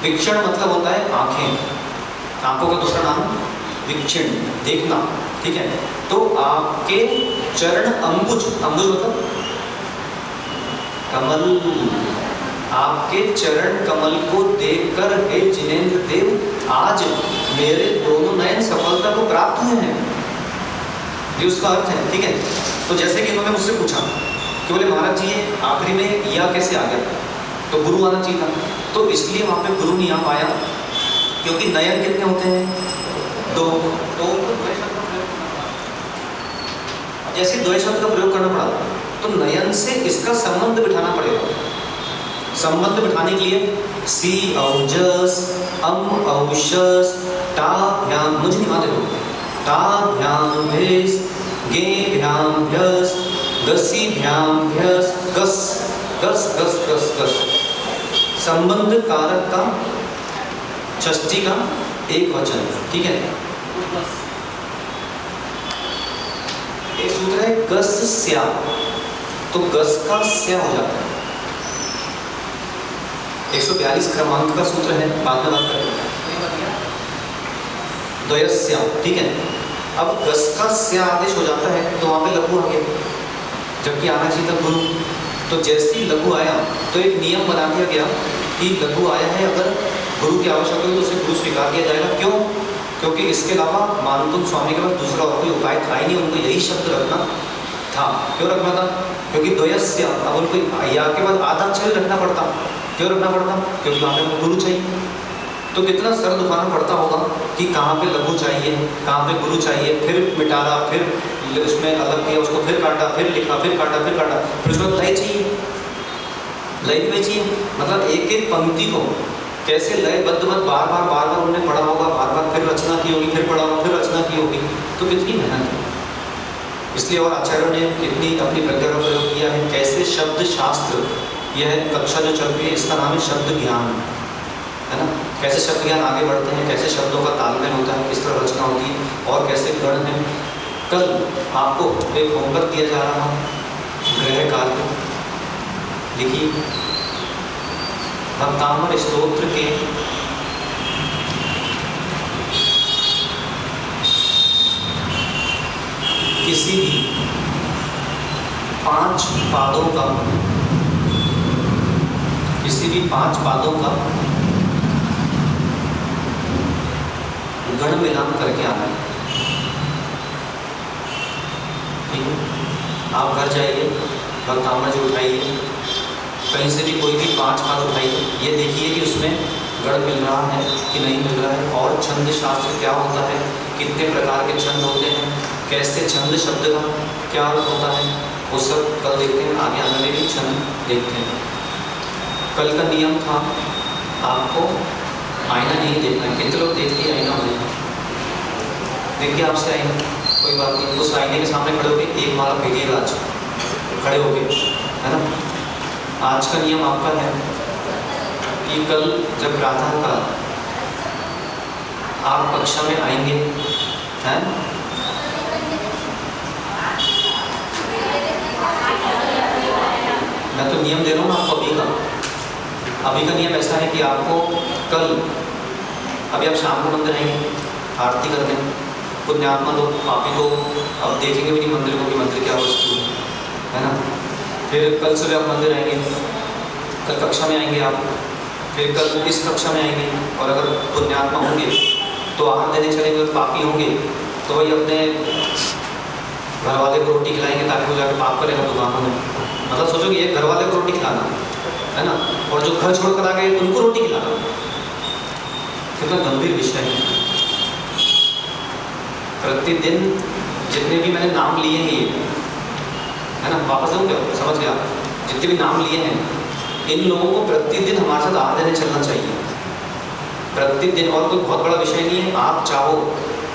वीक्षण मतलब होता है आंखें, आंखों का दूसरा नाम वीक्षण, देखना, ठीक है। तो आपके चरण अंबुज, अंबुज मतलब कमल, आपके चरण कमल को देखकर हे जिनेन्द्र देव आज मेरे दोनों नयन सफलता को प्राप्त हुए हैं, ये उसका अर्थ है, ठीक है। तो जैसे कि इन्होंने मुझसे पूछा कि बोले महाराज जी ये आखिरी में या कैसे आ गया, तो गुरु आना चाहिए था, तो इसलिए वहाँ पे गुरु नहीं आ पाया क्योंकि नयन कितने होते हैं? 2, तो जैसे द्वय शब्द का प्रयोग करना पड़ा तो नयन से इसका संबंध बिठाना पड़ेगा। संबंध बिठाने के लिए सी औजस अम औशस टा भ्याम, मुझे नहीं मालूम, टा भ्याम भेस गे भ्याम भ्यस गसी भ्याम भ्यस गस गस गस गस गस, संबंध कारक का षष्ठी का एक वचन, ठीक है। एक सूत्र है गस स्या, तो गस का स्या हो जाता है। 142 क्रमांक का सूत्र है, बाद में बात करेंगे। द्वयस्या, ठीक है। अब गस का स्या आदेश हो जाता है तो वहाँ पे लघु आ गया, जबकि आना चाहिए था गुरु। तो जैसे ही लघु आया तो एक नियम बना दिया गया कि लघु आया है, अगर गुरु की आवश्यकता हो तो उसे गुरु स्वीकार किया जाएगा। क्यों? क्योंकि इसके अलावा मानतुम स्वामी के पास दूसरा और कोई उपाय था ही नहीं, उनको यही शब्द रखना था। क्यों रखना था? क्योंकि द्वयस्य, अब उनको या के बाद आधा अक्षर रखना पड़ता। क्यों रखना पड़ता? क्योंकि वहाँ पे गुरु चाहिए। तो कितना सर दुखाना पड़ता होगा कि कहाँ पे लघु चाहिए, कहाँ पे गुरु चाहिए, फिर मिटारा, फिर उसमें अलग किया, उसको फिर काटा, फिर लिखा, फिर काटा, फिर काटा, फिर उसको लय चाहिए, लय भी चाहिए। मतलब एक एक पंक्ति को कैसे लयबद्ध बार बार उन्होंने पढ़ा होगा, बार बार फिर रचना की होगी, फिर पढ़ा होगा, फिर रचना की होगी, तो कितनी मेहनत है। इसलिए और आचार्यों ने कितनी अपनी प्रज्ञा का प्रयोग किया है। कैसे शब्द शास्त्र, यह कक्षा जो चल रही है इसका नाम है शब्द ज्ञान, है ना। कैसे शब्द ज्ञान आगे बढ़ते हैं, कैसे शब्दों का तालमेल होता है, किस तरह रचना होती है और कैसे गण है। कल आपको एक होमवर्क दिया जा रहा है गृह काल में, लिखिए भक्तामर स्तोत्र के किसी भी 5 पादों का, किसी भी 5 पादों का गण मिलान करके आना है। ठीक है, आप घर जाइए, भक्तामर जी उठाइए, कहीं से भी कोई भी 5 पाद उठाइए, ये देखिए कि उसमें गढ़ मिल रहा है कि नहीं मिल रहा है, और छंद शास्त्र क्या होता है, कितने प्रकार के छंद होते हैं, कैसे छंद शब्द का क्या अर्थ होता है, वो सब कल देखते हैं। आगे आने वाले भी छंद देखते हैं। कल का नियम था आपको आईना नहीं देखना है। कितने लोग देखते हैं आईना बने? देखिए आपसे आईना, कोई बात नहीं, उस आईने के सामने खड़े होकर एक माला भेजिएगा आज खड़े होके, है ना। आज का नियम आपका है कि कल जब प्रातः काल आप कक्षा में आएंगे, हैं, मैं तो नियम दे रहा हूँ ना आपको अभी का नियम ऐसा है कि आपको कल, अभी आप शाम को मंदिर आएंगे, आरती करते हैं, पुण्यात्मा लोग पापी तो अब देखेंगे भी नहीं मंदिर को कि मंदिर क्या वस्तु है ना। फिर कल सुबह आप मंदिर आएंगे, कल कक्षा में आएंगे आप, फिर कल इस कक्षा में आएंगे, और अगर पुण्यात्मा होंगे तो आहार देने चलेंगे, और पापी होंगे तो वही अपने घर वाले को रोटी खिलाएंगे ताकि वो जाकर पाप करेगा दुकानों में। मतलब सोचो कि एक घर वाले को रोटी खिलाना है ना, और जो घर छोड़ कर आ गए उनको रोटी खिलाना, कितना गंभीर विषय है। प्रतिदिन जितने भी मैंने नाम लिए हैं ये, है ना, वापस जाऊँ क्या, समझ गया, जितने भी नाम लिए हैं इन लोगों को प्रतिदिन हमारे साथ आहार देने चलना चाहिए, प्रतिदिन। और कोई बहुत बड़ा विषय नहीं है, आप चाहो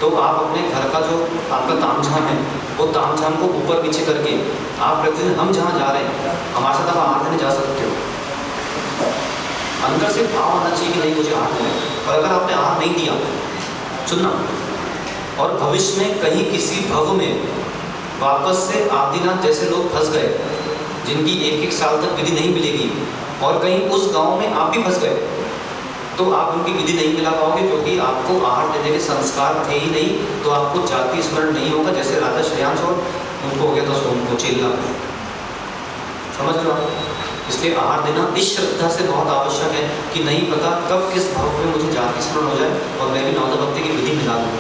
तो आप अपने घर का जो आपका तामझाम है वो तामझाम को ऊपर नीचे करके आप प्रतिदिन हम जहाँ जा रहे हैं हमारे साथ आप आहार देने जा सकते हो। अंदर से भाव आना चाहिए कि नहीं मुझे आहार देना, और अगर आपने आहार नहीं दिया, सुनना, और भविष्य में कहीं किसी भव में वापस से आदिनाथ जैसे लोग फंस गए जिनकी 1-1 साल तक विधि नहीं मिलेगी, और कहीं उस गांव में आप भी फंस गए, तो आप उनकी विधि नहीं मिला पाओगे, क्योंकि आपको आहार देने के संस्कार थे ही नहीं। तो आपको जाति स्मरण नहीं होगा, जैसे राजा श्रेयांश और उनको हो गया था सोम को चेला, समझ लो। इसलिए आहार देना इस श्रद्धा से बहुत आवश्यक है कि नहीं पता कब किस भाव में मुझे जाति स्मरण हो जाए और मैं भी नवदा भक्ति की विधि मिला दूँ।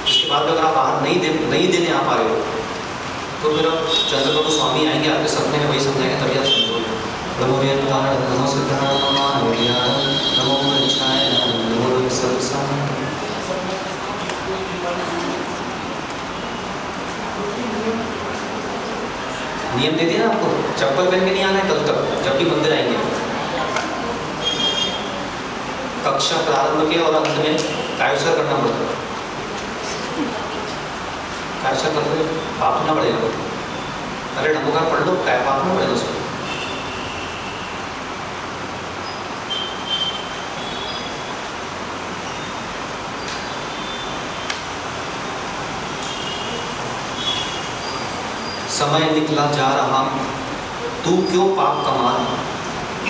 इसके बाद अगर आप आहार नहीं देने आ पा रहे हो तो फिर चंद्रबाबू स्वामी आएंगे आपके सपने में, वही समझाएंगे, तभी आप समझोगे। नमो वेदाय नमो सिद्धाय नमो वृक्षाय नमो सरसाय। नियम दे दिया ना आपको, चप्पल पहन के नहीं आना है कल तक, जब भी मंदिर आएंगे। कक्षा प्रारंभ के और अंत में कायसर करना पड़ता है, कायसर करते पाप ना पड़ेगा। अरे नमोकार पढ़ लो, काय पाप ना पड़ेगा उसको। समय निकला जा रहा, तू क्यों पाप कमा रहा।